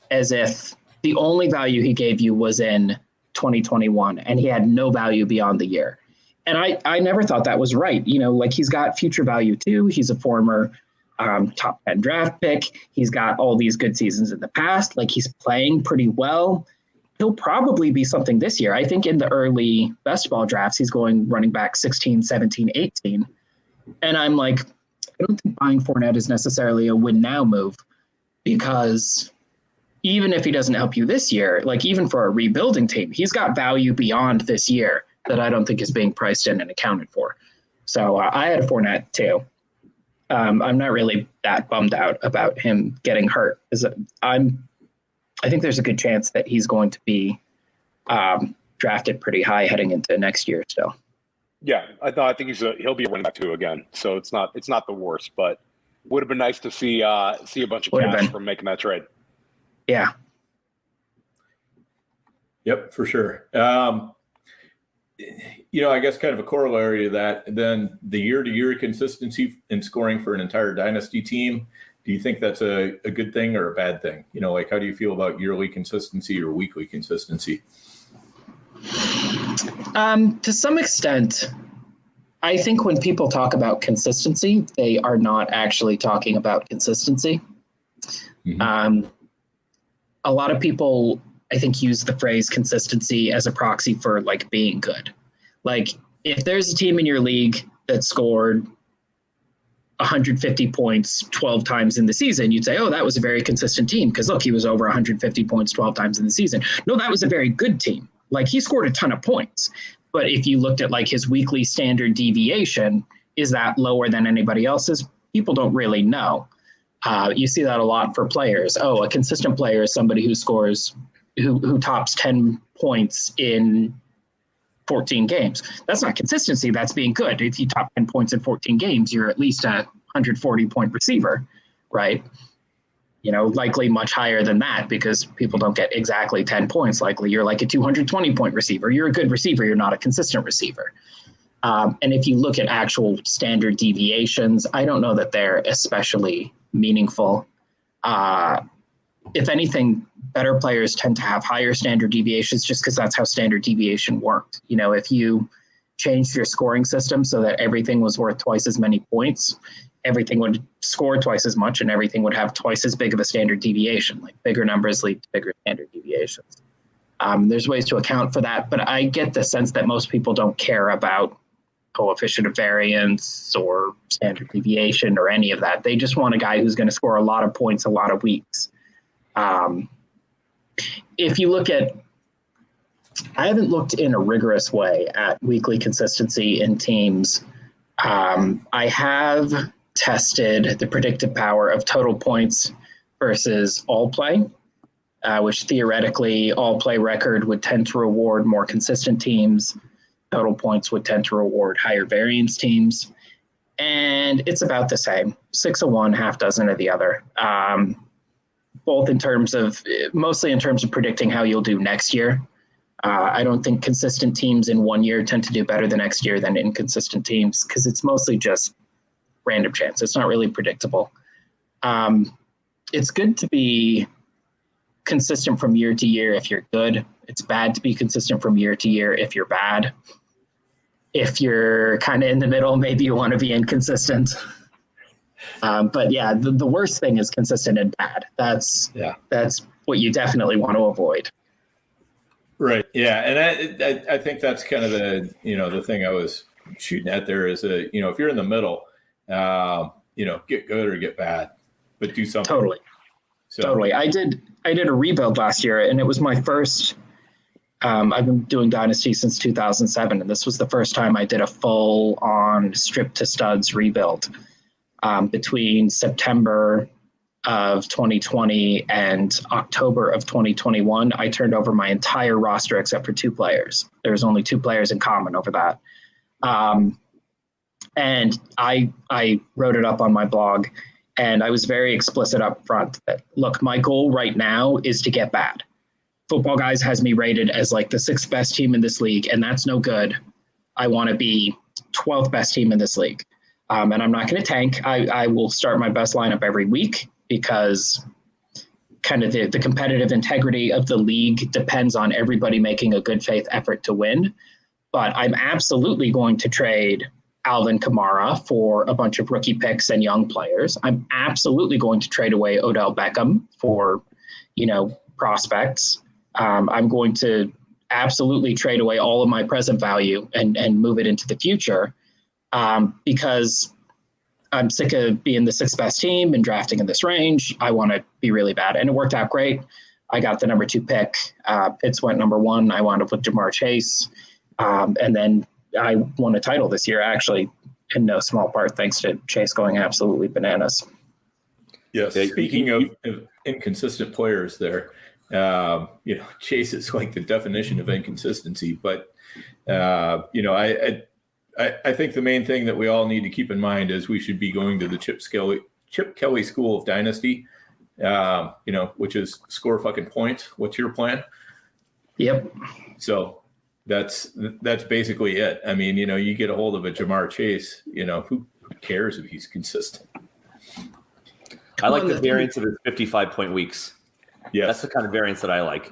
as if the only value he gave you was in 2021, and he had no value beyond the year. And I never thought that was right. He's got future value too. He's a former top 10 draft pick. He's got all these good seasons in the past. He's playing pretty well. He'll probably be something this year. I think in the early best ball drafts, he's going running back 16, 17, 18. And I'm like, I don't think buying Fournette is necessarily a win now move, because even if he doesn't help you this year, even for a rebuilding team, he's got value beyond this year that I don't think is being priced in and accounted for. So I had a Fournette too. I'm not really that bummed out about him getting hurt. I'm I think there's a good chance that he's going to be drafted pretty high heading into next year still. Yeah, I think he'll be a running back too again. So it's not the worst, but would have been nice to see a bunch of cash from making that trade. Yeah. Yep, for sure. I guess kind of a corollary to that, then the year-to-year consistency in scoring for an entire dynasty team, do you think that's a good thing or a bad thing? How do you feel about yearly consistency or weekly consistency? To some extent, I think when people talk about consistency, they are not actually talking about consistency. Mm-hmm. A lot of people, I think, use the phrase consistency as a proxy for like being good. Like if there's a team in your league that scored 150 points 12 times in the season, you'd say, oh, that was a very consistent team because look, he was over 150 points 12 times in the season. No, that was a very good team. Like he scored a ton of points. But if you looked at like his weekly standard deviation, is that lower than anybody else's? People don't really know. You see that a lot for players. Oh, a consistent player is somebody who scores, who tops 10 points in 14 games. That's not consistency. That's being good. If you top 10 points in 14 games, you're at least a 140-point receiver, right? Likely much higher than that because people don't get exactly 10 points. Likely you're like a 220-point receiver. You're a good receiver. You're not a consistent receiver. And if you look at actual standard deviations, I don't know that they're especially meaningful. If anything, better players tend to have higher standard deviations just because that's how standard deviation worked. If you changed your scoring system so that everything was worth twice as many points, everything would score twice as much and everything would have twice as big of a standard deviation. Like bigger numbers lead to bigger standard deviations. There's ways to account for that, but I get the sense that most people don't care about coefficient of variance or standard deviation or any of that. They just want a guy who's going to score a lot of points a lot of weeks. If you look at, I haven't looked in a rigorous way at weekly consistency in teams. I have tested the predictive power of total points versus all play, which theoretically all play record would tend to reward more consistent teams. Total points would tend to reward higher variance teams. And it's about the same, 6 of one, half dozen of the other. Both mostly in terms of predicting how you'll do next year. I don't think consistent teams in 1 year tend to do better the next year than inconsistent teams because it's mostly just random chance. It's not really predictable. It's good to be consistent from year to year if you're good. It's bad to be consistent from year to year if you're bad. If you're kind of in the middle, maybe you want to be inconsistent. But yeah, the worst thing is consistent and bad. That's what you definitely want to avoid. Right. Yeah. And I think that's kind of the thing I was shooting at there is if you're in the middle, get good or get bad, but do something. Totally. I did a rebuild last year and it was my first, I've been doing Dynasty since 2007. And this was the first time I did a full on strip to studs rebuild. Between September of 2020 and October of 2021, I turned over my entire roster except for 2 players. There was only 2 players in common over that. And I wrote it up on my blog, and I was very explicit up front that, look, my goal right now is to get bad. Football Guys has me rated as like the 6th best team in this league, and that's no good. I want to be 12th best team in this league. And I'm not going to tank. I will start my best lineup every week because kind of the competitive integrity of the league depends on everybody making a good faith effort to win. But I'm absolutely going to trade Alvin Kamara for a bunch of rookie picks and young players. I'm absolutely going to trade away Odell Beckham for, prospects. I'm going to absolutely trade away all of my present value and move it into the future. Because I'm sick of being the 6th best team and drafting in this range. I want to be really bad. And it worked out great. I got the number 2 pick. Pitts went number 1. I wound up with Jamar Chase. And then I won a title this year, actually, in no small part, thanks to Chase going absolutely bananas. Yes. Speaking of inconsistent players there, Chase is like the definition of inconsistency. But, I think the main thing that we all need to keep in mind is we should be going to the Chip Kelly School of Dynasty, which is score fucking points. What's your plan? Yep. So that's basically it. I mean, you get a hold of a Jamar Chase, who cares if he's consistent? I like the variance of his 55-point weeks. Yeah, that's the kind of variance that I like.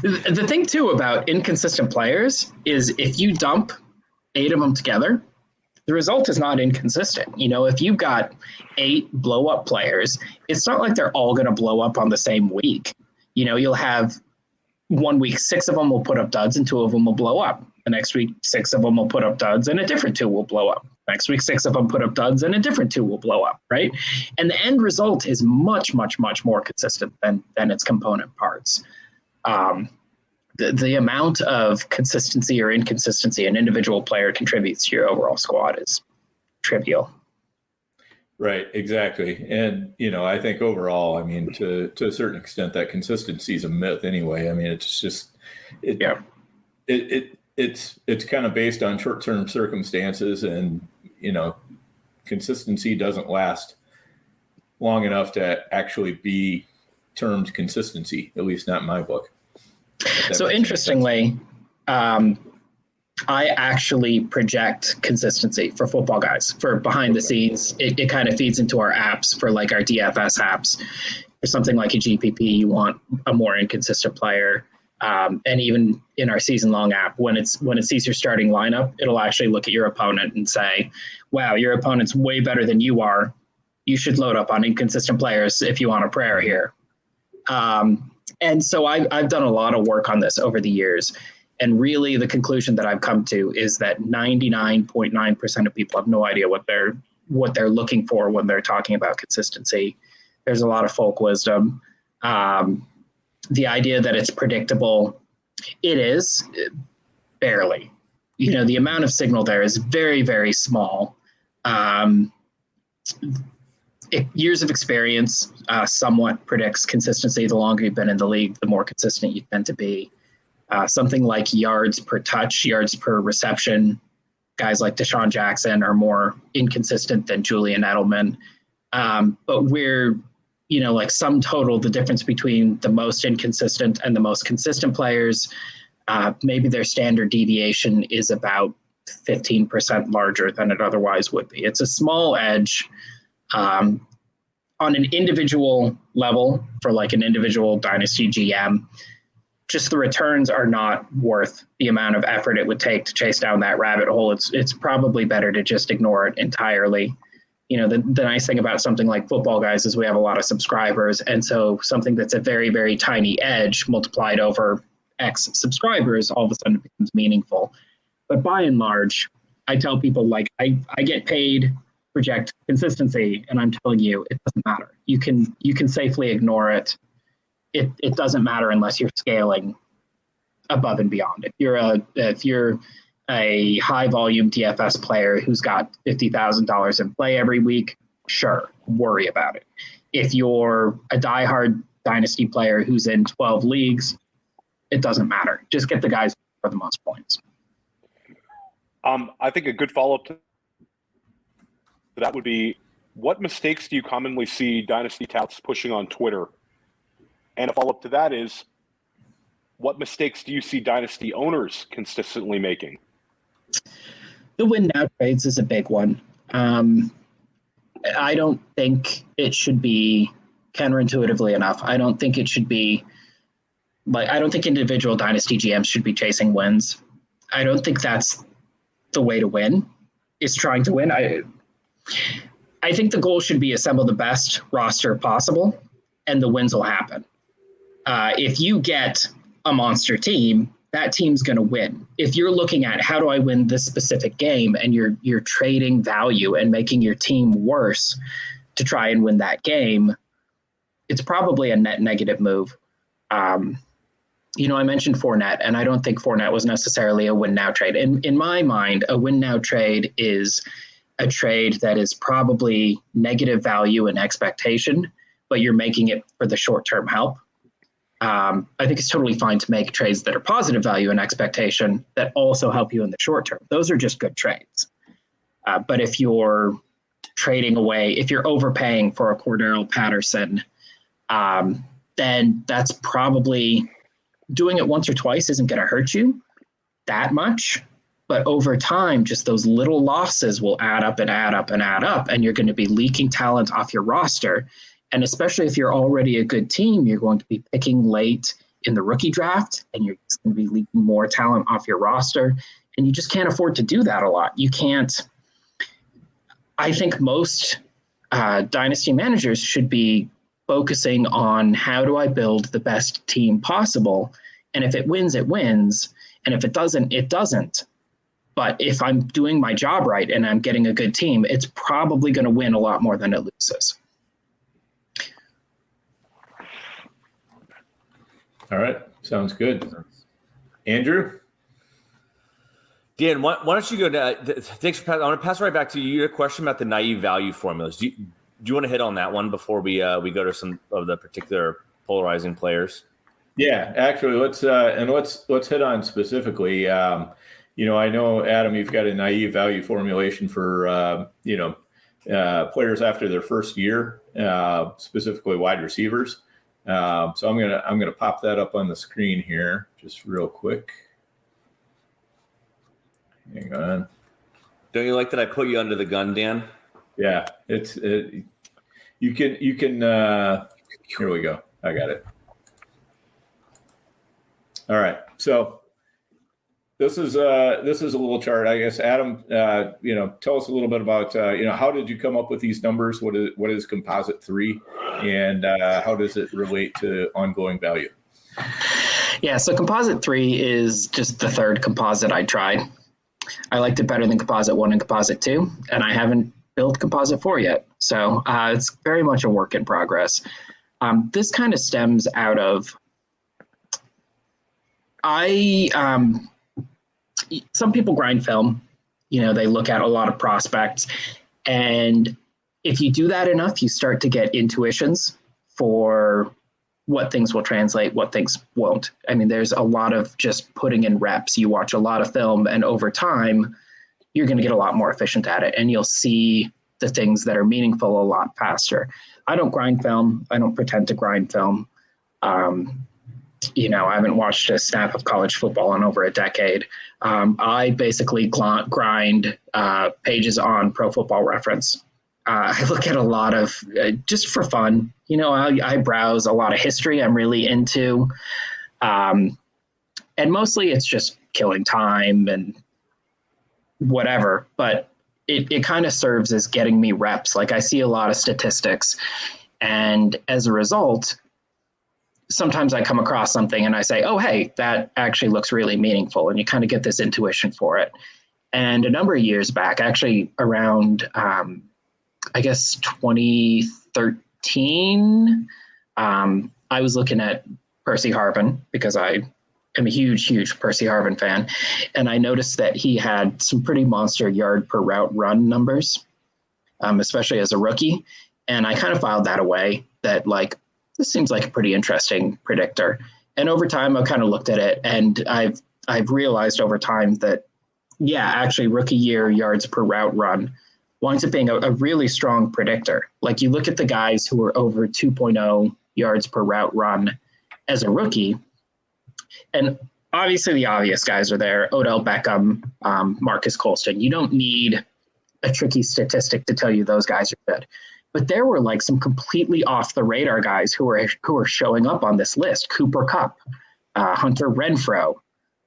The thing too about inconsistent players is if you dump 8 of them together, the result is not inconsistent. If you've got 8 blow up players, it's not like they're all going to blow up on the same week. You'll have 1 week, 6 of them will put up duds and 2 of them will blow up. The next week, 6 of them will put up duds and a different 2 will blow up. Next week, 6 of them put up duds and a different 2 will blow up, right? And the end result is much, much, much more consistent than its component parts. The amount of consistency or inconsistency an individual player contributes to your overall squad is trivial. Right, exactly. And, I think overall, I mean, to a certain extent, that consistency is a myth anyway. I mean, it's just, it's kind of based on short-term circumstances, and, consistency doesn't last long enough to actually be termed consistency, at least not in my book. So interestingly, I actually project consistency for football guys for behind the scenes. It kind of feeds into our apps for like our DFS apps. For something like a GPP, you want a more inconsistent player. And even in our season long app, when it sees your starting lineup, it'll actually look at your opponent and say, wow, your opponent's way better than you are. You should load up on inconsistent players if you want a prayer here. And so I've done a lot of work on this over the years. And really the conclusion that I've come to is that 99.9% of people have no idea what they're looking for when they're talking about consistency. There's a lot of folk wisdom. The idea that it's predictable, it is barely. The amount of signal there is very, very small. Years of experience somewhat predicts consistency. The longer you've been in the league, the more consistent you tend to be. Something like yards per touch, yards per reception, guys like Deshaun Jackson are more inconsistent than Julian Edelman. But we're, like sum total, the difference between the most inconsistent and the most consistent players, maybe their standard deviation is about 15% larger than it otherwise would be. It's a small edge. On an individual level for like an individual dynasty GM, just the returns are not worth the amount of effort it would take to chase down that rabbit hole. It's probably better to just ignore it entirely. The nice thing about something like football guys is we have a lot of subscribers. And so something that's a very, very tiny edge multiplied over X subscribers all of a sudden becomes meaningful. But by and large, I tell people like I get paid project consistency, and I'm telling you, it doesn't matter. You can safely ignore it. It doesn't matter unless you're scaling above and beyond. If you're a high volume DFS player who's got $50,000 in play every week, sure, worry about it. If you're a diehard dynasty player who's in 12 leagues, it doesn't matter. Just get the guys for the most points. I think a good follow-up to that would be, what mistakes do you commonly see dynasty touts pushing on Twitter? And a follow-up to that is, what mistakes do you see dynasty owners consistently making? The win now trades is a big one. I don't think it should be counterintuitively enough. I don't think it should be like, I don't think individual dynasty GMs should be chasing wins. I don't think that's the way to win, is trying to win. I think the goal should be assemble the best roster possible, and the wins will happen. If you get a monster team, that team's going to win. If you're looking at how do I win this specific game, and you're trading value and making your team worse to try and win that game, it's probably a net negative move. I mentioned Fournette, and I don't think Fournette was necessarily a win now trade. In my mind, a win now trade is a trade that is probably negative value and expectation, but you're making it for the short-term help. I think it's totally fine to make trades that are positive value and expectation that also help you in the short term. Those are just good trades. But if you're trading away, if you're overpaying for a Cordero Patterson, then that's probably doing it once or twice isn't going to hurt you that much. But over time, just those little losses will add up and add up and add up, and you're going to be leaking talent off your roster. And especially if you're already a good team, you're going to be picking late in the rookie draft, and you're just going to be leaking more talent off your roster. And you just can't afford to do that a lot. You can't. I think most dynasty managers should be focusing on how do I build the best team possible. And if it wins, it wins. And if it doesn't, it doesn't. But if I'm doing my job right and I'm getting a good team, it's probably going to win a lot more than it loses. All right. Sounds good. Andrew? Dan, why don't you go to thanks for I want to pass right back to you. You had a question about the naive value formulas. Do you want to hit on that one before we go to some of the particular polarizing players? Yeah, actually, let's hit on specifically. I know, Adam, you've got a naive value formulation for players after their first year, specifically wide receivers. So I'm gonna pop that up on the screen here just real quick. Hang on. Don't you like that I put you under the gun, Dan? Yeah, you can here we go. I got it. All right. So this is a little chart, I guess. Adam, tell us a little bit about how did you come up with these numbers? What is composite 3, and how does it relate to ongoing value? Yeah, so composite 3 is just the third composite I tried. I liked it better than composite 1 and composite 2, and I haven't built composite 4 yet. So it's very much a work in progress. This kind of stems out of some people grind film. They look at a lot of prospects, and if you do that enough, you start to get intuitions for what things will translate, what things won't. I mean, there's a lot of just putting in reps. You watch a lot of film, and over time, you're going to get a lot more efficient at it, and you'll see the things that are meaningful a lot faster. I don't grind film. I don't pretend to grind film. I haven't watched a snap of college football in over a decade. I basically grind pages on Pro Football Reference. I look at a lot of, just for fun, I browse a lot of history I'm really into. And mostly it's just killing time and whatever, but it kind of serves as getting me reps. Like I see a lot of statistics, and as a result, sometimes I come across something and I say, oh, hey, that actually looks really meaningful. And you kind of get this intuition for it. And a number of years back, actually around, 2013, I was looking at Percy Harvin because I am a huge Percy Harvin fan. And I noticed that he had some pretty monster yard per route run numbers, especially as a rookie. And I kind of filed that away, that this seems like a pretty interesting predictor. And over time, I've kind of looked at it, and I've realized over time that, yeah, actually rookie year yards per route run winds up being a really strong predictor. Like you look at the guys who are over 2.0 yards per route run as a rookie, and obviously the obvious guys are there: Odell Beckham, Marcus Colston. You don't need a tricky statistic to tell you those guys are good. But there were some completely off the radar guys who are showing up on this list: Cooper Kupp, Hunter Renfrow,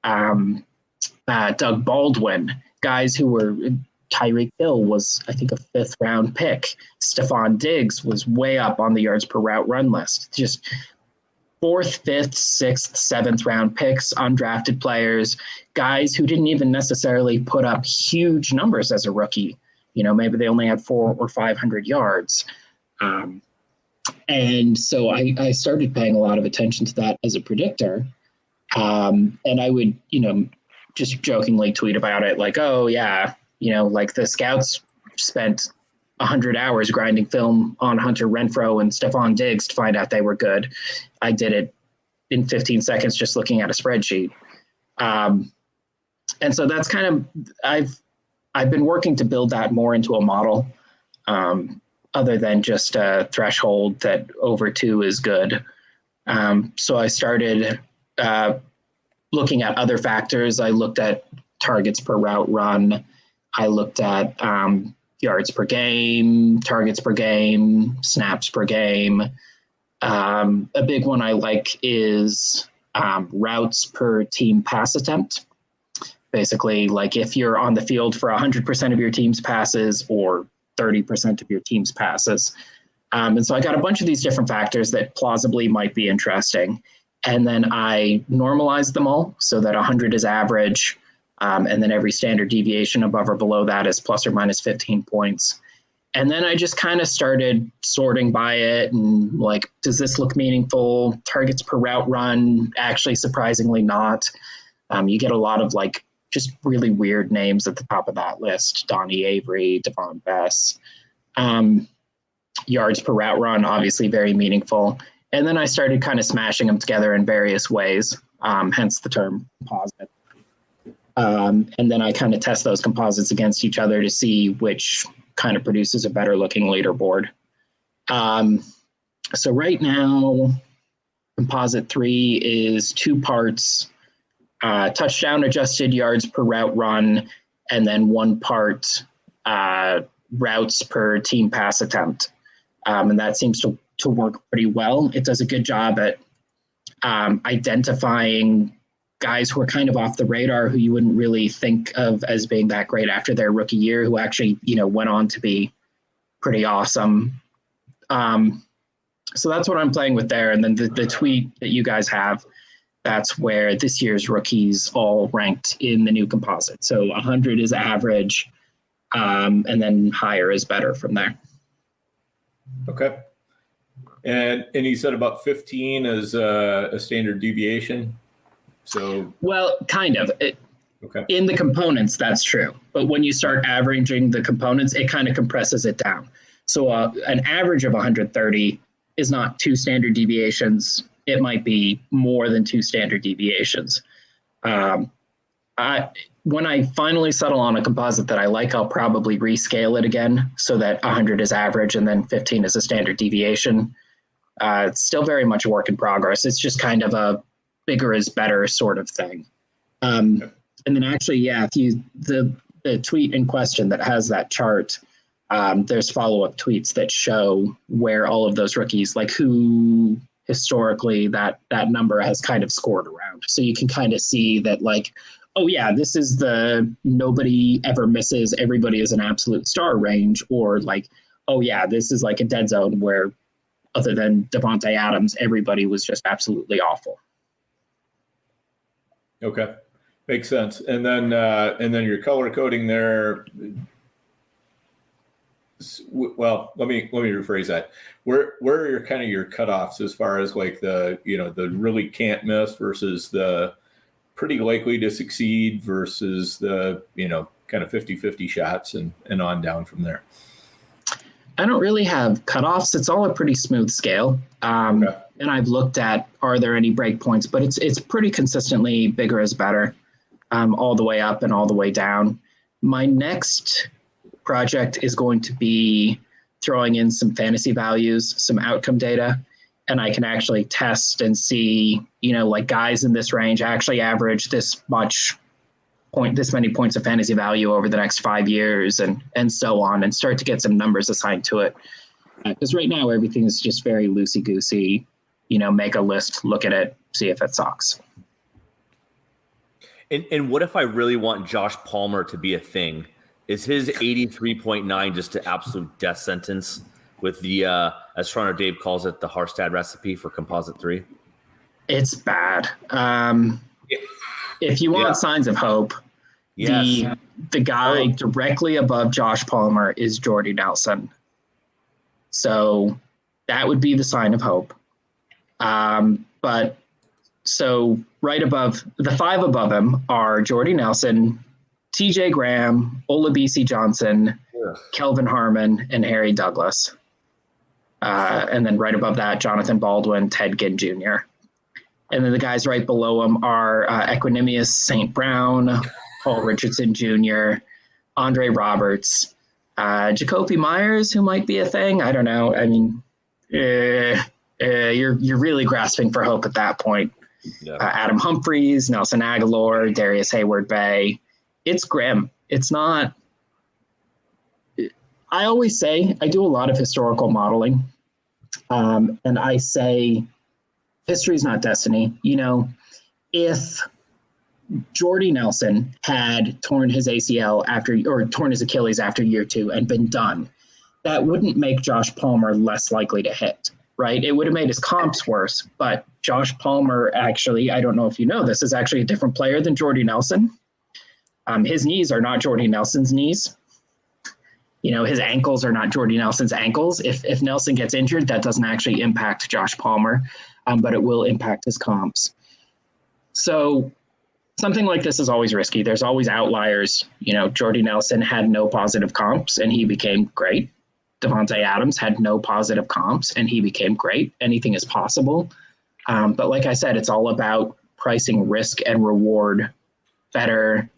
Doug Baldwin, guys who were. Tyreek Hill was, I think, a 5th round pick. Stephon Diggs was way up on the yards per route run list. Just 4th, 5th, 6th, 7th round picks, undrafted players, guys who didn't even necessarily put up huge numbers as a rookie. Maybe they only had 400 or 500 yards. And so I started paying a lot of attention to that as a predictor. And I would, just jokingly tweet about it oh, yeah, the scouts spent 100 hours grinding film on Hunter Renfrow and Stephon Diggs to find out they were good. I did it in 15 seconds just looking at a spreadsheet. And so that's kind of, I've been working to build that more into a model, other than just a threshold that over 2 is good. So I started looking at other factors. I looked at targets per route run. I looked at yards per game, targets per game, snaps per game. A big one I like is routes per team pass attempt. Basically, like if you're on the field for 100% of your team's passes or 30% of your team's passes. And so I got a bunch of these different factors that plausibly might be interesting. And then I normalized them all so that 100 is average. And then every standard deviation above or below that is plus or minus 15 points. And then I just kind of started sorting by it and like, does this look meaningful? Targets per route run, actually surprisingly not. You get a lot of like just really weird names at the top of that list. Donnie Avery, Devon Bess. Yards per route run, obviously very meaningful. And then I started kind of smashing them together in various ways, hence the term composite. And then I kind of test those composites against each other to see which kind of produces a better looking leaderboard. So right now, composite 3 is 2 parts, touchdown adjusted yards per route run, and then 1 part routes per team pass attempt. And that seems to work pretty well. It does a good job at identifying guys who are kind of off the radar, who you wouldn't really think of as being that great after their rookie year, who actually, went on to be pretty awesome. So that's what I'm playing with there. And then the tweet that you guys have, that's where this year's rookies all ranked in the new composite. So 100 is average, and then higher is better from there. Okay. And you said about 15 is a standard deviation. So, well, kind of. Okay. In the components, that's true. But when you start averaging the components, it kind of compresses it down. So an average of 130 is not 2 standard deviations. It might be more than 2 standard deviations. When I finally settle on a composite that I like, I'll probably rescale it again so that 100 is average and then 15 is a standard deviation. It's still very much a work in progress. It's just kind of a bigger is better sort of thing. And then actually, if the tweet in question that has that chart, there's follow-up tweets that show where all of those rookies, like who historically that number has kind of scored around. So you can kind of see that like, oh yeah, this is the nobody ever misses, everybody is an absolute star range, or like, oh yeah, this is like a dead zone where other than Devontae Adams, everybody was just absolutely awful. Okay, makes sense. And then your color coding there. Well, let me rephrase that. Where are your cutoffs as far as like the really can't miss versus the pretty likely to succeed versus the kind of 50-50 shots and on down from there? I don't really have cutoffs. It's all a pretty smooth scale. Okay. And I've looked at, are there any breakpoints, but it's pretty consistently bigger is better, all the way up and all the way down. My next project is going to be throwing in some fantasy values, some outcome data, and I can actually test and see, like guys in this range actually average this many points of fantasy value over the next 5 years and so on, and start to get some numbers assigned to it. Because right now everything is just very loosey-goosey, make a list, look at it, see if it sucks. And what if I really want Josh Palmer to be a thing? Is his 83.9 just an absolute death sentence with the, as Toronto Dave calls it, the Harstad recipe for composite 3? It's bad. If you want signs of hope, yes. The guy directly above Josh Palmer is Jordy Nelson. So that would be the sign of hope. But so right above, the 5 above him are Jordy Nelson, TJ Graham, Olabisi Johnson, Kelvin Harmon, and Harry Douglas. And then right above that, Jonathan Baldwin, Ted Ginn Jr. And then the guys right below him are Equanimous St. Brown, Paul Richardson Jr., Andre Roberts, Jacoby Myers, who might be a thing. I don't know. I mean, you're really grasping for hope at that point. Yeah. Adam Humphries, Nelson Aguilar, Darius Hayward-Bay. It's grim. It's not. I always say, I do a lot of historical modeling, and I say history is not destiny. You know, if Jordy Nelson had torn his ACL or torn his Achilles after year 2 and been done, that wouldn't make Josh Palmer less likely to hit, right? It would have made his comps worse, but Josh Palmer actually, I don't know if you know this, is actually a different player than Jordy Nelson. His knees are not Jordy Nelson's knees. You know, his ankles are not Jordy Nelson's ankles. If Nelson gets injured, that doesn't actually impact Josh Palmer, but it will impact his comps. So something like this is always risky. There's always outliers. You know, Jordy Nelson had no positive comps and he became great. Devontae Adams had no positive comps and he became great. Anything is possible. But like I said, it's all about pricing risk and reward better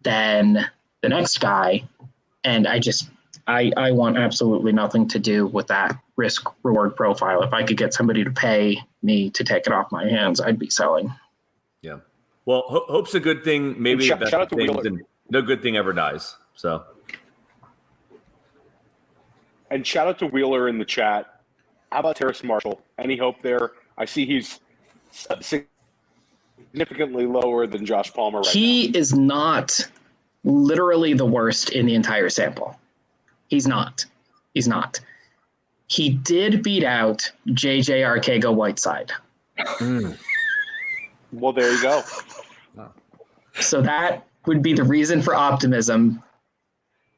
than the next guy. And I want absolutely nothing to do with that risk reward profile. If I could get somebody to pay me to take it off my hands, I'd be selling. Yeah. Well, hope's a good thing. Maybe shout out to Wheeler. No good thing ever dies. So. And shout out to Wheeler in the chat. How about Terrace Marshall? Any hope there? I see he's significantly lower than Josh Palmer right now. He is not literally the worst in the entire sample. He's not. He did beat out JJ Arcega-Whiteside. Well, there you go. So that would be the reason for optimism.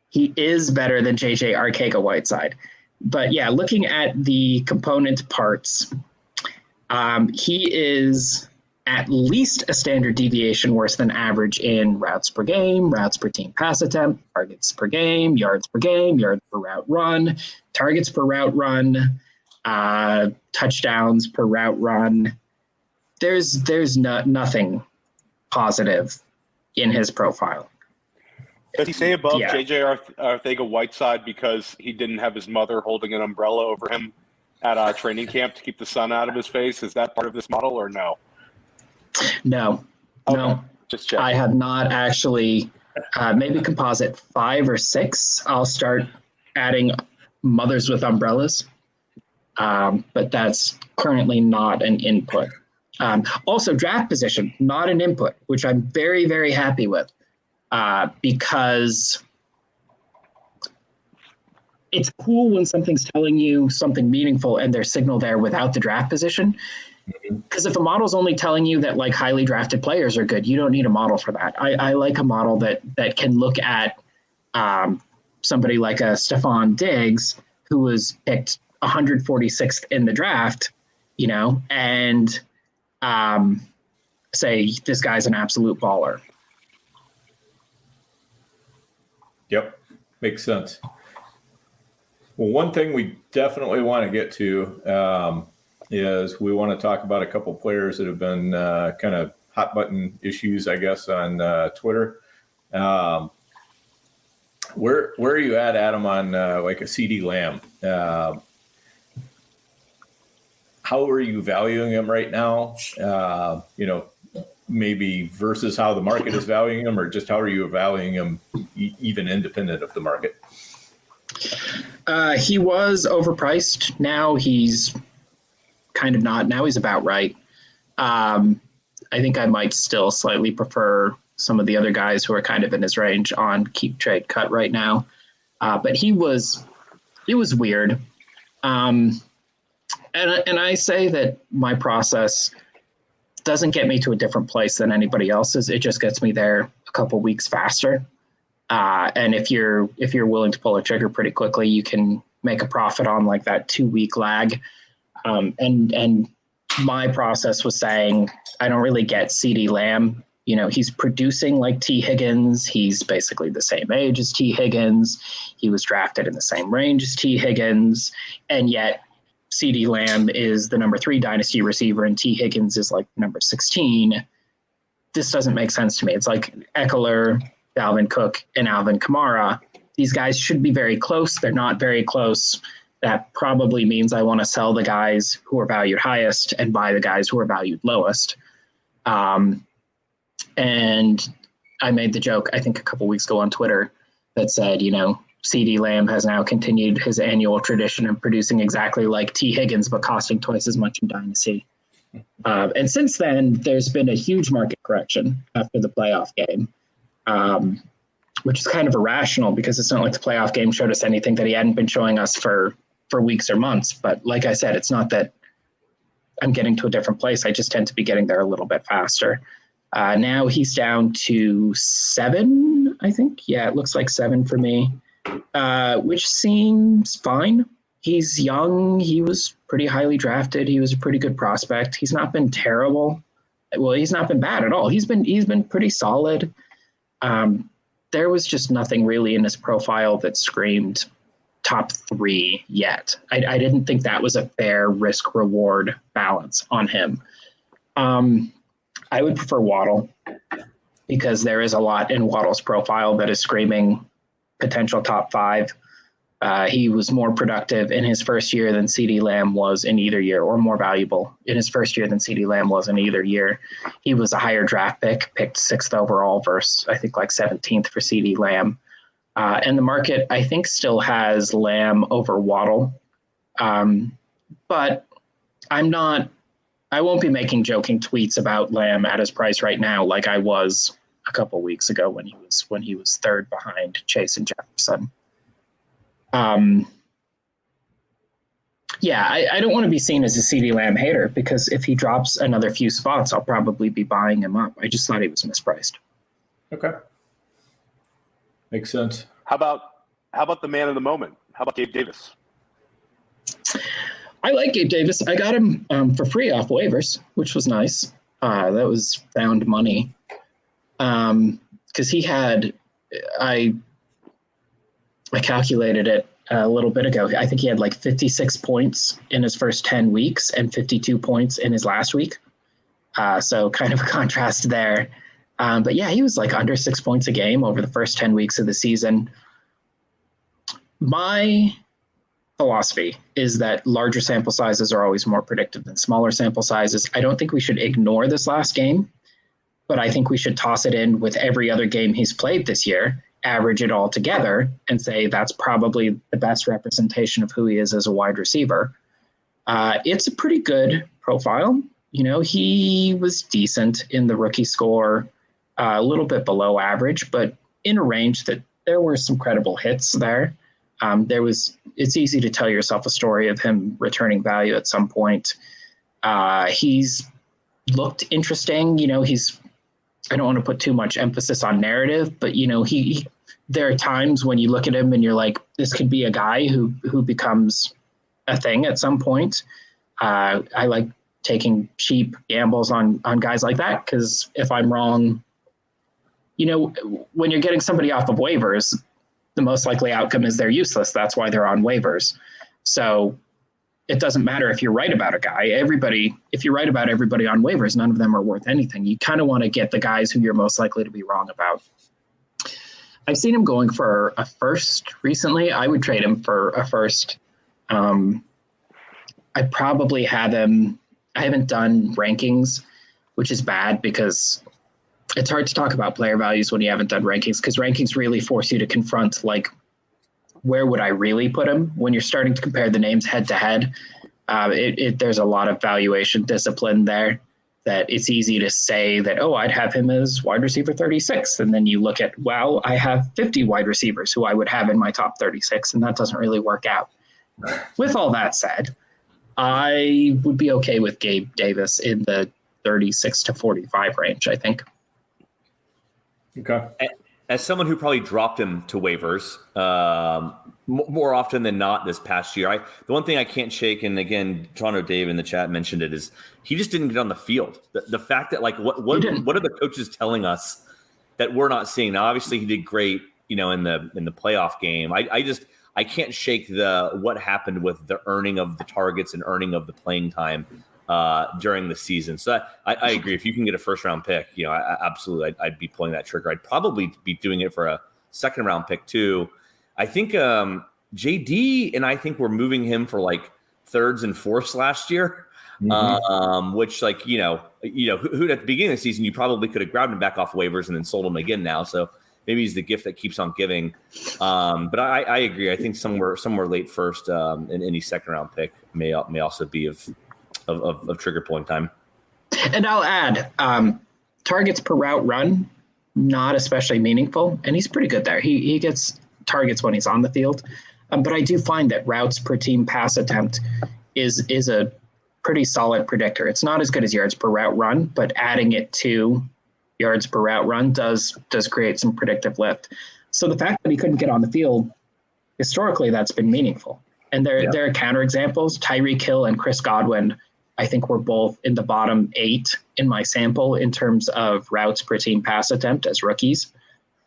He is better than JJ Arcega-Whiteside. But yeah, looking at the component parts, he is at least a standard deviation worse than average in routes per game, routes per team pass attempt, targets per game, yards per route run, targets per route run, touchdowns per route run. There's nothing positive in his profile. Does he say above JJ Arcega-Whiteside because he didn't have his mother holding an umbrella over him at training camp to keep the sun out of his face? Is that part of this model or no? No. Just check. I have not actually. Maybe composite 5 or 6. I'll start adding mothers with umbrellas, but that's currently not an input. Also, draft position, not an input, which I'm very, very happy with, because it's cool when something's telling you something meaningful and there's signal there without the draft position. Because if a model's only telling you that like highly drafted players are good, you don't need a model for that. I like a model that can look at somebody like a Stephon Diggs, who was picked 146th in the draft, you know, and say this guy's an absolute baller. Yep, makes sense. Well, one thing we definitely want to get to is we want to talk about a couple players that have been kind of hot button issues, I guess, on Twitter. Where are you at, Adam, on like a Ceedee Lamb? How are you valuing him right now? You know, maybe versus how the market is valuing him, or just how are you valuing him even independent of the market? He was overpriced. Now he's kind of not. Now he's about right. I think I might still slightly prefer some of the other guys who are kind of in his range on keep trade cut right now. But it was weird. And I say that my process doesn't get me to a different place than anybody else's. It just gets me there a couple weeks faster. And if you're willing to pull a trigger pretty quickly, you can make a profit on like that 2-week lag. And my process was saying, I don't really get Ceedee Lamb. You know, he's producing like T. Higgins. He's basically the same age as T. Higgins. He was drafted in the same range as T. Higgins. And yet Ceedee Lamb is the number 3 dynasty receiver and T. Higgins is like number 16. This doesn't make sense to me. It's like Eckler, Dalvin Cook, and Alvin Kamara. These guys should be very close. They're not very close. That probably means I want to sell the guys who are valued highest and buy the guys who are valued lowest. And I made the joke, I think a couple weeks ago on Twitter, that said, Ceedee Lamb has now continued his annual tradition of producing exactly like T. Higgins, but costing twice as much in Dynasty. And since then, there's been a huge market correction after the playoff game, which is kind of irrational because it's not like the playoff game showed us anything that he hadn't been showing us for weeks or months. But like I said, it's not that I'm getting to a different place. I just tend to be getting there a little bit faster. Now he's down to 7, I think. Yeah, it looks like 7 for me, which seems fine. He's young. He was pretty highly drafted. He was a pretty good prospect. He's not been terrible. Well, he's not been bad at all. He's been pretty solid. There was just nothing really in his profile that screamed top 3 yet. I didn't think that was a fair risk-reward balance on him. I would prefer Waddle because there is a lot in Waddle's profile that is screaming potential top 5. He was more productive in his first year than Ceedee Lamb was in either year, or more valuable in his first year than Ceedee Lamb was in either year. He was a higher draft picked 6th overall versus I think like 17th for Ceedee Lamb. And the market, I think, still has Lamb over Waddle. But I won't be making joking tweets about Lamb at his price right now like I was a couple weeks ago when he was 3rd behind Chase and Jefferson. I don't want to be seen as a Ceedee Lamb hater because if he drops another few spots, I'll probably be buying him up. I just thought he was mispriced. Okay. Makes sense. How about the man of the moment? How about Gabe Davis? I like Gabe Davis. I got him for free off waivers, which was nice. That was found money. Because he had, I calculated it a little bit ago. I think he had like 56 points in his first 10 weeks and 52 points in his last week. So kind of a contrast there. But yeah, he was like under 6 points a game over the first 10 weeks of the season. My philosophy is that larger sample sizes are always more predictive than smaller sample sizes. I don't think we should ignore this last game, but I think we should toss it in with every other game he's played this year, average it all together, and say that's probably the best representation of who he is as a wide receiver. It's a pretty good profile. He was decent in the rookie score, a little bit below average, but in a range that there were some credible hits there. It's easy to tell yourself a story of him returning value at some point. He's looked interesting. I don't want to put too much emphasis on narrative, but there are times when you look at him and you're like, this could be a guy who becomes a thing at some point. I like taking cheap gambles on guys like that, because if I'm wrong, when you're getting somebody off of waivers, the most likely outcome is they're useless. That's why they're on waivers. So it doesn't matter if you're right about a guy. If you're right about everybody on waivers, none of them are worth anything. You kind of want to get the guys who you're most likely to be wrong about. I've seen him going for a first recently. I would trade him for a first. I probably have him. I haven't done rankings, which is bad because it's hard to talk about player values when you haven't done rankings, because rankings really force you to confront, like, where would I really put him? When you're starting to compare the names head to head, there's a lot of valuation discipline there that it's easy to say that, I'd have him as wide receiver 36. And then you look at, well, I have 50 wide receivers who I would have in my top 36, and that doesn't really work out. With all that said, I would be okay with Gabe Davis in the 36 to 45 range, I think. Okay. As someone who probably dropped him to waivers more often than not this past year, the one thing I can't shake, and again, Toronto Dave in the chat mentioned it, is he just didn't get on the field. The fact that, like, what are the coaches telling us that we're not seeing? Now, obviously, he did great, in the playoff game. I can't shake what happened with the earning of the targets and earning of the playing time during the season. So I agree. If you can get a first round pick, absolutely, I'd be pulling that trigger. I'd probably be doing it for a second round pick too. I think JD and I think we're moving him for like thirds and fourths last year. Which who at the beginning of the season, you probably could have grabbed him back off waivers and then sold him again now. So maybe he's the gift that keeps on giving. But I agree. I think somewhere late first in any second round pick may also be of trigger pulling time. And I'll add targets per route run, not especially meaningful. And he's pretty good there. He gets targets when he's on the field. But I do find that routes per team pass attempt is a pretty solid predictor. It's not as good as yards per route run, but adding it to yards per route run does create some predictive lift. So the fact that he couldn't get on the field, historically, that's been meaningful. And there are counterexamples. Tyreek Hill and Chris Godwin, I think, were both in the bottom 8 in my sample in terms of routes per team pass attempt as rookies,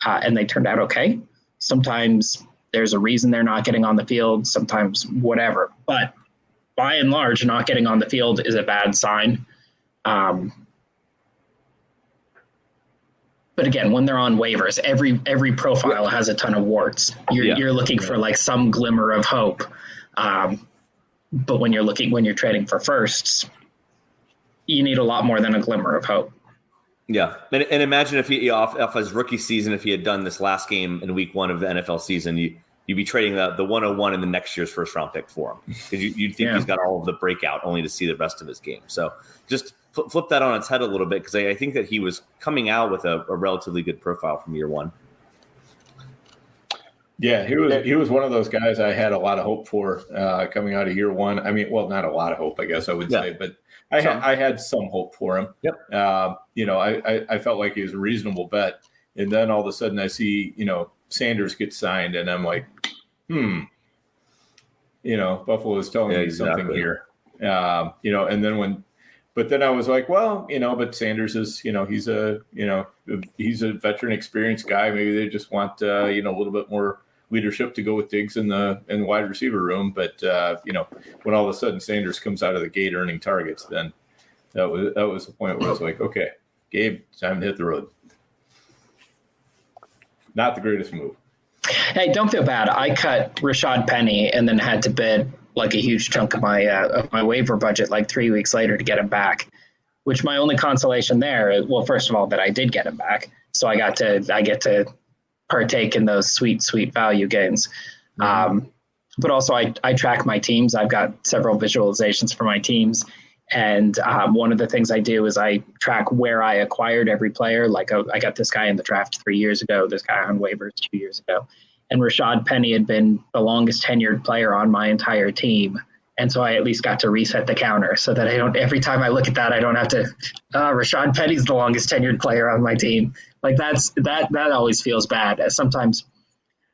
and they turned out okay. Sometimes there's a reason they're not getting on the field, sometimes whatever. But by and large, not getting on the field is a bad sign. But again, when they're on waivers, every profile has a ton of warts. You're looking for like some glimmer of hope. But when you're trading for firsts, you need a lot more than a glimmer of hope. Yeah. And imagine if he off his rookie season, if he had done this last game in week 1 of the NFL season, you'd be trading the 101 in the next year's first round pick for him, because you'd think he's got all of the breakout only to see the rest of his game. So just flip that on its head a little bit, because I think that he was coming out with a relatively good profile from year 1. Yeah, he was one of those guys I had a lot of hope for coming out of year 1. I mean, well, not a lot of hope, I guess I would say, but I had some hope for him. Yep. I felt like he was a reasonable bet, and then all of a sudden I see Sanders get signed, and I'm like, Buffalo is telling me something here. And then but then I was like, well, but Sanders is, he's a veteran, experienced guy. Maybe they just want, a little bit more leadership to go with Diggs in the wide receiver room. But, when all of a sudden Sanders comes out of the gate earning targets, then that was the point where I was like, okay, Gabe, it's time to hit the road. Not the greatest move. Hey, don't feel bad. I cut Rashad Penny and then had to bid like a huge chunk of my waiver budget like 3 weeks later to get him back, which my only consolation there, well, first of all, that I did get him back. So I get to partake in those sweet value gains. But also I track my teams. I've got several visualizations for my teams. And one of the things I do is I track where I acquired every player. Like I got this guy in the draft 3 years ago, this guy on waivers 2 years ago. And Rashad Penny had been the longest tenured player on my entire team. And so I at least got to reset the counter so that every time I look at that, I don't have to, Rashad Penny's the longest tenured player on my team. Like that always feels bad. Sometimes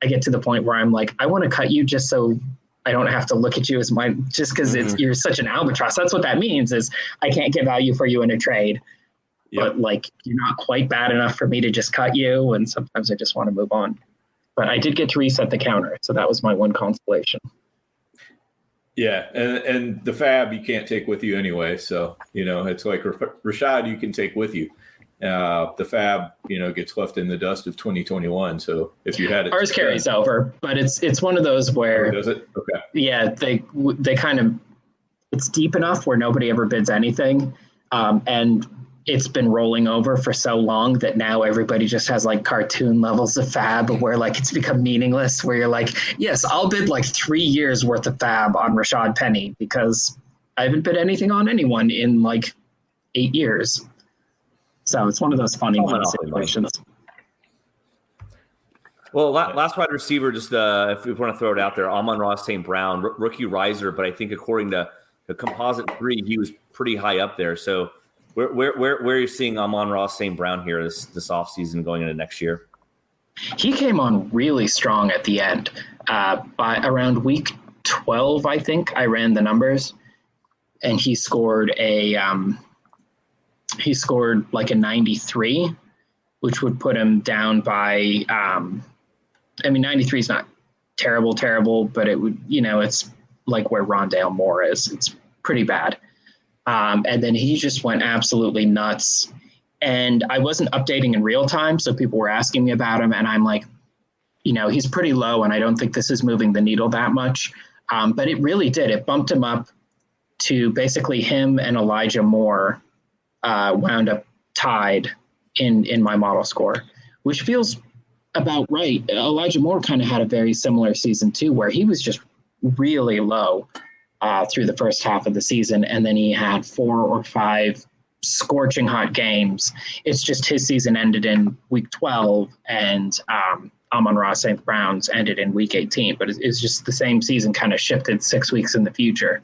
I get to the point where I'm like, I want to cut you just so I don't have to look at you as just because you're such an albatross. That's what that means, is I can't get value for you in a trade. Yep. But like, you're not quite bad enough for me to just cut you. And sometimes I just want to move on. But I did get to reset the counter. So that was my one consolation. Yeah. And the fab you can't take with you anyway. So, it's like Rashad you can take with you. The fab, gets left in the dust of 2021. So if you had it, ours carries over, but it's one of those where does it? Okay. Yeah, they kind of, it's deep enough where nobody ever bids anything, and it's been rolling over for so long that now everybody just has like cartoon levels of fab where like it's become meaningless. Where you're like, yes, I'll bid like 3 years worth of fab on Rashad Penny because I haven't bid anything on anyone in like 8 years. So it's one of those funny situations. Well, last wide receiver, just if we want to throw it out there, Amon-Ra St. Brown, rookie riser, but I think according to the composite 3, he was pretty high up there. So where are you seeing Amon-Ra St. Brown here this offseason going into next year? He came on really strong at the end. By around week 12, I think, I ran the numbers, and he scored like a 93, which would put him down by 93 is not terrible, but it would, it's like where Rondale Moore is. It's pretty bad. And then he just went absolutely nuts. And I wasn't updating in real time, so people were asking me about him, and I'm like, he's pretty low, and I don't think this is moving the needle that much. But it really did. It bumped him up to basically him and Elijah Moore wound up tied in my model score, which feels about right. Elijah Moore kind of had a very similar season too, where he was just really low through the first half of the season, and then he had 4 or 5 scorching hot games. It's just his season ended in week 12, and Amon-Ra St. Brown's ended in week 18, but it's just the same season kind of shifted 6 weeks in the future.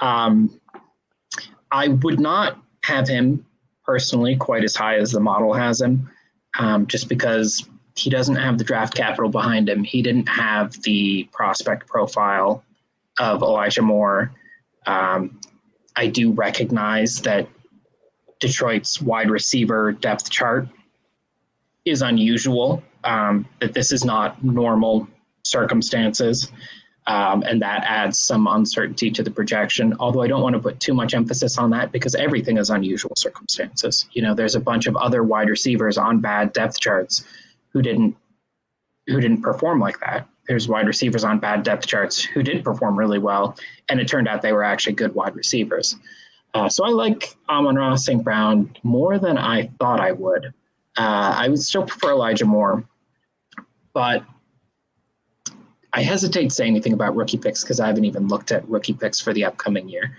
I would not have him personally quite as high as the model has him, just because he doesn't have the draft capital behind him. He didn't have the prospect profile of Elijah Moore. I do recognize that Detroit's wide receiver depth chart is unusual, that this is not normal circumstances, and that adds some uncertainty to the projection, although I don't want to put too much emphasis on that because everything is unusual circumstances. There's a bunch of other wide receivers on bad depth charts who didn't perform like that. There's wide receivers on bad depth charts who did perform really well, and it turned out they were actually good wide receivers. So I like Amon-Ra St. Brown more than I thought I would. I would still prefer Elijah Moore, but I hesitate to say anything about rookie picks because I haven't even looked at rookie picks for the upcoming year.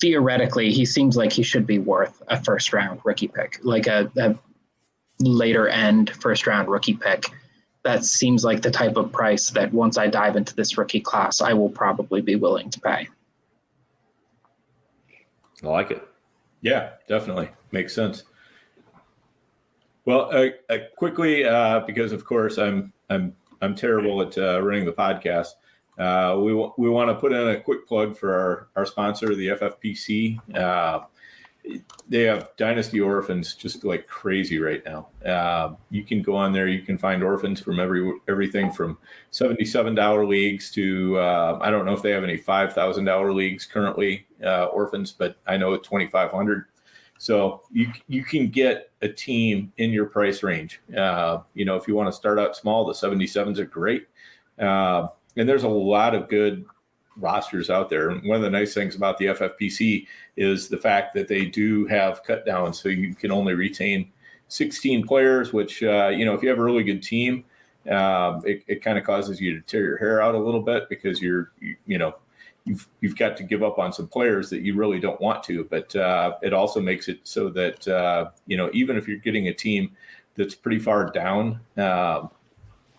Theoretically, he seems like he should be worth a first-round rookie pick, like a later-end first-round rookie pick. That seems like the type of price that once I dive into this rookie class, I will probably be willing to pay. I like it. Yeah, definitely. Makes sense. Well, quickly, because of course I'm terrible at running the podcast. We want to put in a quick plug for our sponsor, the FFPC. They have Dynasty Orphans just like crazy right now. You can go on there. You can find orphans from everything from $77 leagues to I don't know if they have any $5,000 leagues currently, orphans, but I know $2,500. So you can get a team in your price range. If you want to start out small, the 77s are great. And there's a lot of good rosters out there. And one of the nice things about the FFPC is the fact that they do have cut downs. So you can only retain 16 players, which, if you have a really good team, it kind of causes you to tear your hair out a little bit because you've got to give up on some players that you really don't want to, but it also makes it so that, even if you're getting a team that's pretty far down,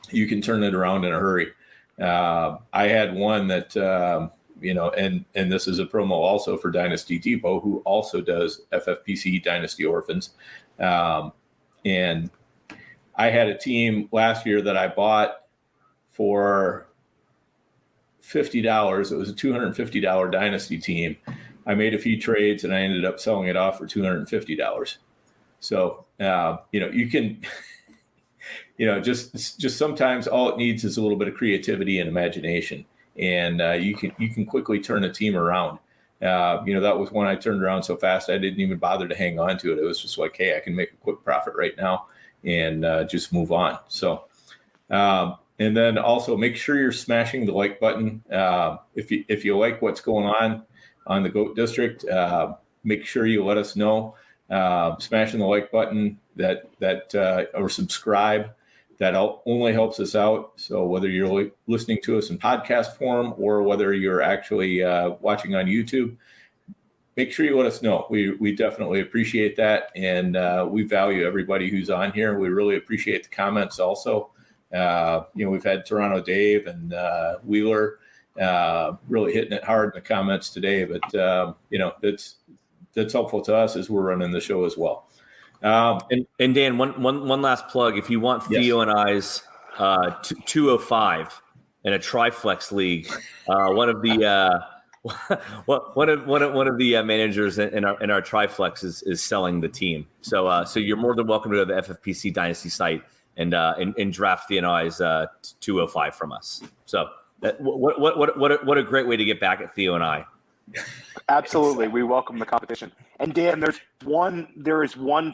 you can turn it around in a hurry. I had one that, and this is a promo also for Dynasty Depot, who also does FFPC Dynasty Orphans. And I had a team last year that I bought for $50. It was a $250 Dynasty team. I made a few trades and I ended up selling it off for $250. So, you can, just sometimes all it needs is a little bit of creativity and imagination, and you can quickly turn a team around. That was one I turned around so fast I didn't even bother to hang on to it. It was just like, hey, I can make a quick profit right now and just move on. So, and then also make sure you're smashing the like button. If you like what's going on the GOAT District, make sure you let us know. Smashing the like button or subscribe. That only helps us out. So whether you're listening to us in podcast form or whether you're actually watching on YouTube, make sure you let us know. We definitely appreciate that, and we value everybody who's on here. We really appreciate the comments also. We've had Toronto Dave and Wheeler really hitting it hard in the comments today, but that's helpful to us as we're running the show as well. And Dan, one last plug. If you want Theo and I's 205 in a triflex league, one of the managers in our triflex is selling the team. So you're more than welcome to the FFPC Dynasty site and draft Theo and I's 205 from us. So what a great way to get back at Theo and I. Absolutely, we welcome the competition. And Dan, there is one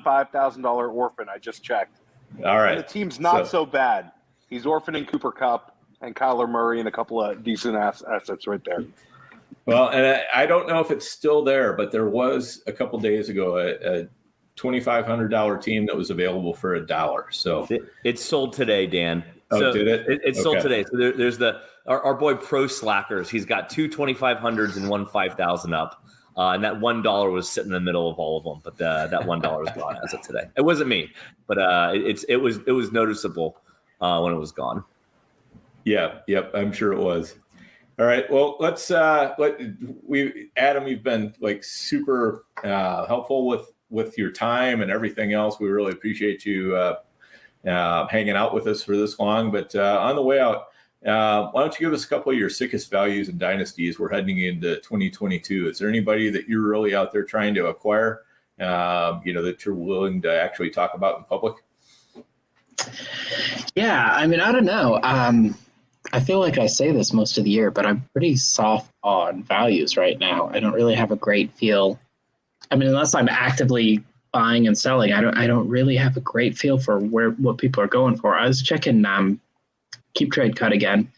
$5,000 orphan. I just checked. All right, and the team's not so bad. He's orphaning Cooper Kupp and Kyler Murray and a couple of decent assets right there. Well, and I don't know if it's still there, but there was a couple days ago a $2,500 team that was available for $1. So it sold today, Dan. Oh, so did it? It sold today. So there's our boy Pro Slackers. He's got two 2,500s and one 5,000 up. And that $1 was sitting in the middle of all of them, but that $1 is gone as of today. It wasn't me, but it was noticeable when it was gone. Yeah, yep, I'm sure it was. All right, well, let's Adam, you've been like super helpful with your time and everything else. We really appreciate you hanging out with us for this long. But on the way out, why don't you give us a couple of your sickest values and dynasties? We're heading into 2022. Is there anybody that you're really out there trying to acquire, that you're willing to actually talk about in public? Yeah, I mean, I don't know. I feel like I say this most of the year, but I'm pretty soft on values right now. I don't really have a great feel. I mean, unless I'm actively buying and selling, I don't really have a great feel for what people are going for. I was checking Keep Trade Cut again.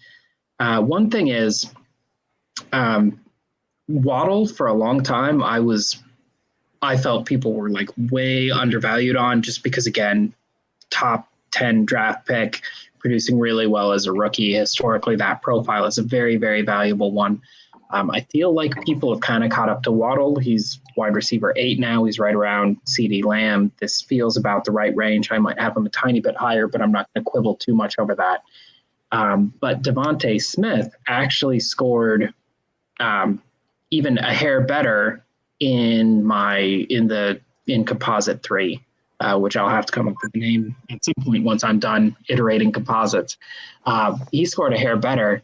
One thing is Waddle for a long time. I felt people were like way undervalued on just because, again, top 10 draft pick, producing really well as a rookie. Historically, that profile is a very, very valuable one. I feel like people have kind of caught up to Waddle. He's wide receiver 8 now. He's right around Ceedee Lamb. This feels about the right range. I might have him a tiny bit higher, but I'm not going to quibble too much over that. But Devontae Smith actually scored even a hair better in composite 3. Which I'll have to come up with a name at some point once I'm done iterating composites. He scored a hair better.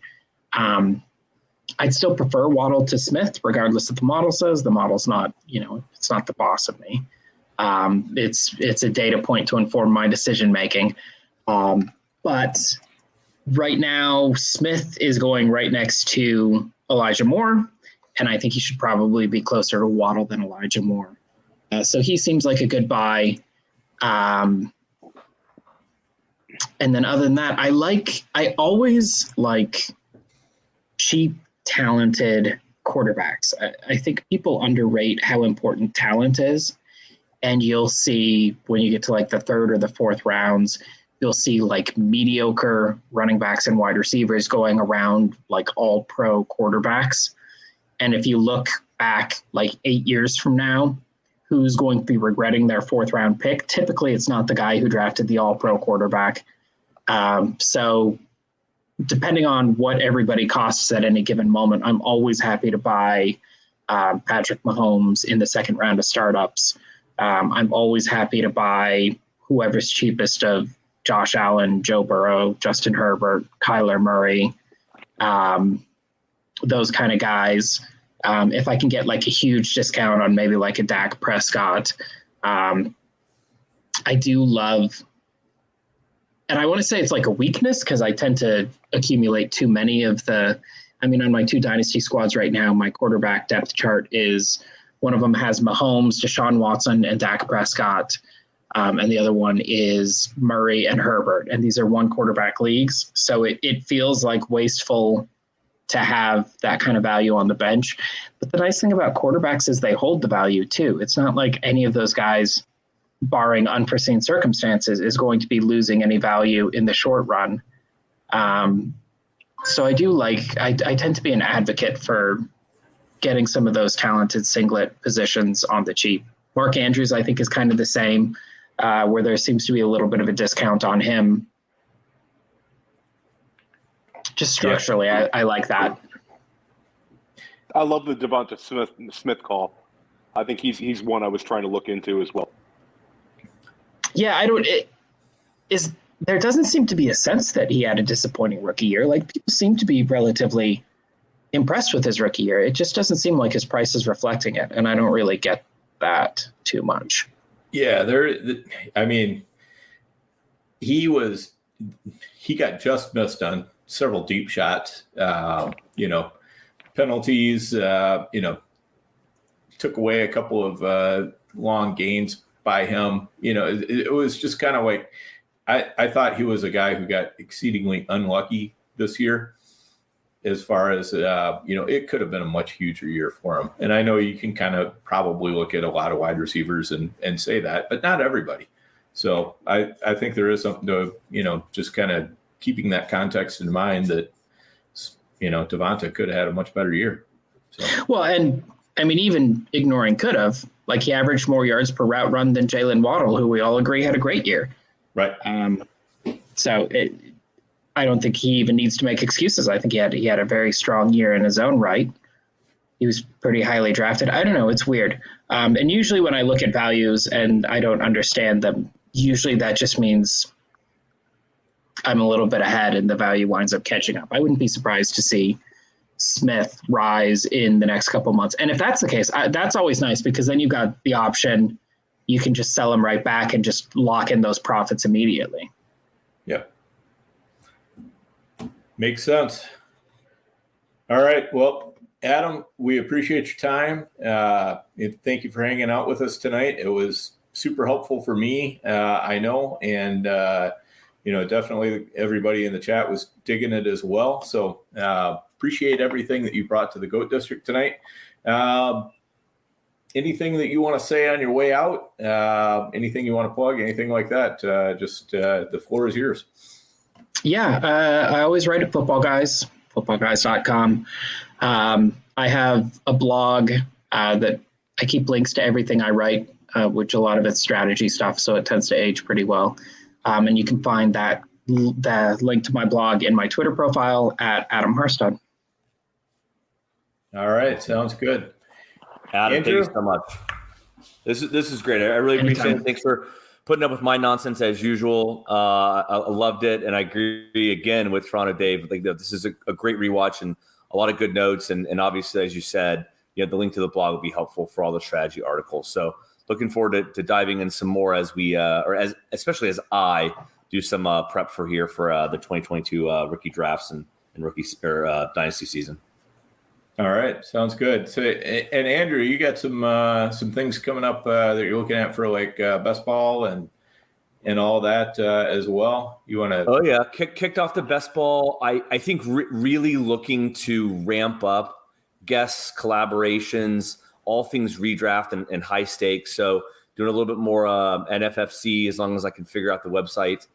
I'd still prefer Waddle to Smith, regardless of the model says. The model's not, it's not the boss of me. It's a data point to inform my decision making. But right now, Smith is going right next to Elijah Moore, and I think he should probably be closer to Waddle than Elijah Moore. So he seems like a good buy. And then other than that, I always like cheap, talented quarterbacks. I think people underrate how important talent is. And you'll see when you get to like the 3rd or the 4th rounds, you'll see like mediocre running backs and wide receivers going around like all pro quarterbacks. And if you look back like 8 years from now, who's going to be regretting their 4th round pick? Typically, it's not the guy who drafted the all-pro quarterback. So depending on what everybody costs at any given moment, I'm always happy to buy Patrick Mahomes in the 2nd round of startups. I'm always happy to buy whoever's cheapest of Josh Allen, Joe Burrow, Justin Herbert, Kyler Murray, those kind of guys. If I can get like a huge discount on maybe like a Dak Prescott, I do love, and I want to say it's like a weakness because I tend to accumulate too many of on my 2 dynasty squads right now, my quarterback depth chart is one of them has Mahomes, Deshaun Watson, and Dak Prescott. And the other one is Murray and Herbert. And these are 1 quarterback leagues. So it feels like wasteful to have that kind of value on the bench. But the nice thing about quarterbacks is they hold the value too. It's not like any of those guys, barring unforeseen circumstances, is going to be losing any value in the short run. So I tend to be an advocate for getting some of those talented singlet positions on the cheap. Mark Andrews, I think, is kind of the same, where there seems to be a little bit of a discount on him. Just structurally, yeah. I like that. I love the Devonta Smith call. I think he's one I was trying to look into as well. Yeah, there doesn't seem to be a sense that he had a disappointing rookie year. Like, people seem to be relatively impressed with his rookie year. It just doesn't seem like his price is reflecting it, and I don't really get that too much. Yeah, he got just missed on several deep shots, penalties, took away a couple of long gains by him. It was just kind of like, I thought he was a guy who got exceedingly unlucky this year as far as, it could have been a much huger year for him. And I know you can kind of probably look at a lot of wide receivers and say that, but not everybody. So I think there is something to, just kind of keeping that context in mind that, Devonta could have had a much better year. So. Well, and I mean, even ignoring could have, like he averaged more yards per route run than Jalen Waddle, who we all agree had a great year. Right. I don't think he even needs to make excuses. I think he had a very strong year in his own right. He was pretty highly drafted. I don't know. It's weird. And usually when I look at values and I don't understand them, usually that just means I'm a little bit ahead and the value winds up catching up. I wouldn't be surprised to see Smith rise in the next couple months. And if that's the case, that's always nice because then you've got the option. You can just sell them right back and just lock in those profits immediately. Yep. Makes sense. All right. Well, Adam, we appreciate your time. Thank you for hanging out with us tonight. It was super helpful for me, I know, and definitely everybody in the chat was digging it as well. So appreciate everything that you brought to the GOAT District tonight. Anything that you want to say on your way out? Anything you want to plug? Anything like that? The floor is yours. Yeah, I always write at Football Guys, footballguys.com. I have a blog that I keep links to everything I write, which a lot of it's strategy stuff, so it tends to age pretty well. And you can find the link to my blog in my Twitter profile at Adam Harstad. All right, sounds good. Adam, Andrew? thank you so much. This is great. I really appreciate it. Thanks for putting up with my nonsense as usual. I loved it, and I agree again with Toronto Dave. Like this is a great rewatch and a lot of good notes, and obviously, as you said, the link to the blog will be helpful for all the strategy articles. So, looking forward to diving in some more as we, especially as I do some prep for the 2022 rookie drafts and rookie or dynasty season. All right, sounds good. So, and Andrew, you got some things coming up that you're looking at for like best ball and all that as well. You want to? Oh yeah, kicked off the best ball. I think really looking to ramp up guests, collaborations, all things redraft and high stakes. So doing a little bit more NFFC as long as I can figure out the website,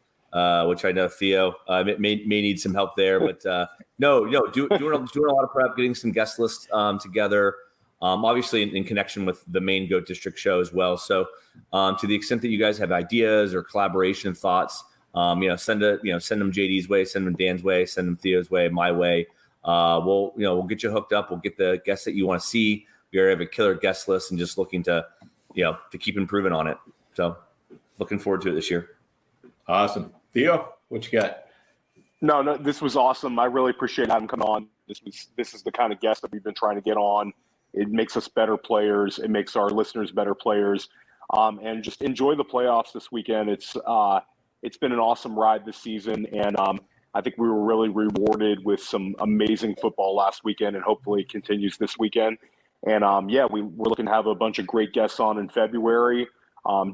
which I know Theo may need some help there. But doing a lot of prep, getting some guest lists together. Obviously in connection with the main GOAT District show as well. So to the extent that you guys have ideas or collaboration thoughts, send them JD's way, send them Dan's way, send them Theo's way, my way. We'll get you hooked up. We'll get the guests that you want to see. We already have a killer guest list and just looking to keep improving on it. So looking forward to it this year. Awesome. Theo, what you got? No, this was awesome. I really appreciate having come on. This is the kind of guest that we've been trying to get on. It makes us better players. It makes our listeners better players. And just enjoy the playoffs this weekend. It's been an awesome ride this season. And I think we were really rewarded with some amazing football last weekend, and hopefully it continues this weekend. And we're looking to have a bunch of great guests on in February.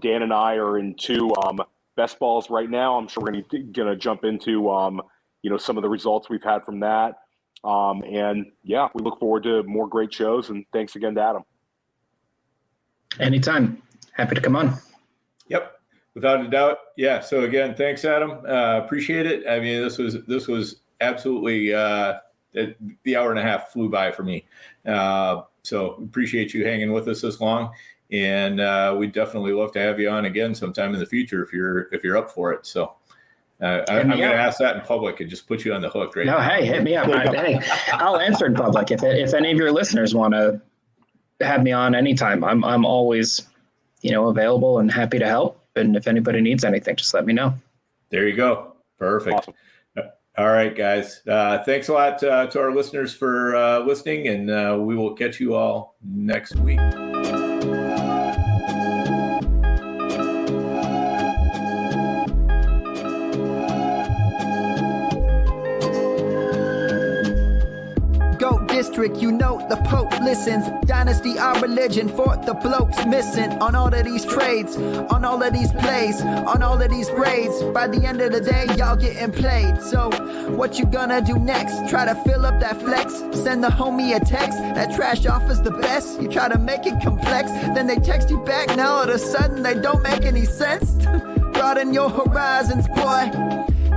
Dan and I are in 2 best balls right now. I'm sure we're going to jump into some of the results we've had from that. We look forward to more great shows. And thanks again to Adam. Anytime. Happy to come on. Yep, without a doubt. Yeah. So again, thanks, Adam. Appreciate it. I mean, this was absolutely the hour and a half flew by for me. So appreciate you hanging with us this long, and we'd definitely love to have you on again sometime in the future if you're up for it. So I'm going to ask that in public and just put you on the hook right now. No, hey, hit me up. Hey, I'll answer in public if any of your listeners want to have me on anytime. I'm always available and happy to help. And if anybody needs anything, just let me know. There you go. Perfect. Awesome. All right, guys. Thanks a lot to our listeners for listening, and we will catch you all next week. district, you know the Pope listens. Dynasty, our religion, for the blokes missing. On all of these trades, on all of these plays, on all of these grades. By the end of the day, y'all getting played. So, what you gonna do next? Try to fill up that flex? Send the homie a text? That trash offer's the best? You try to make it complex, then they text you back. Now all of a sudden, they don't make any sense. Broaden your horizons, boy.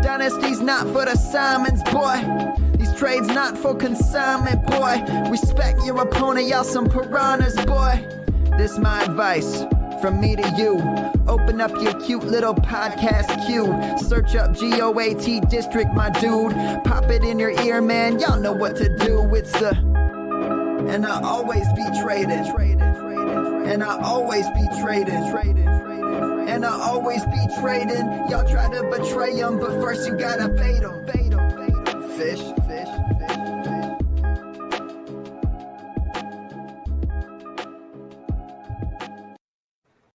Dynasty's not for the Simons, boy. These trades not for consignment, boy. Respect your opponent, y'all some piranhas, boy. This my advice from me to you. Open up your cute little podcast queue. Search up GOAT district, my dude. Pop it in your ear, man. Y'all know what to do. It's the and I always be traded. And I always be traded. And I always be trading. Y'all try to betray them, but first you gotta bait them. Fish.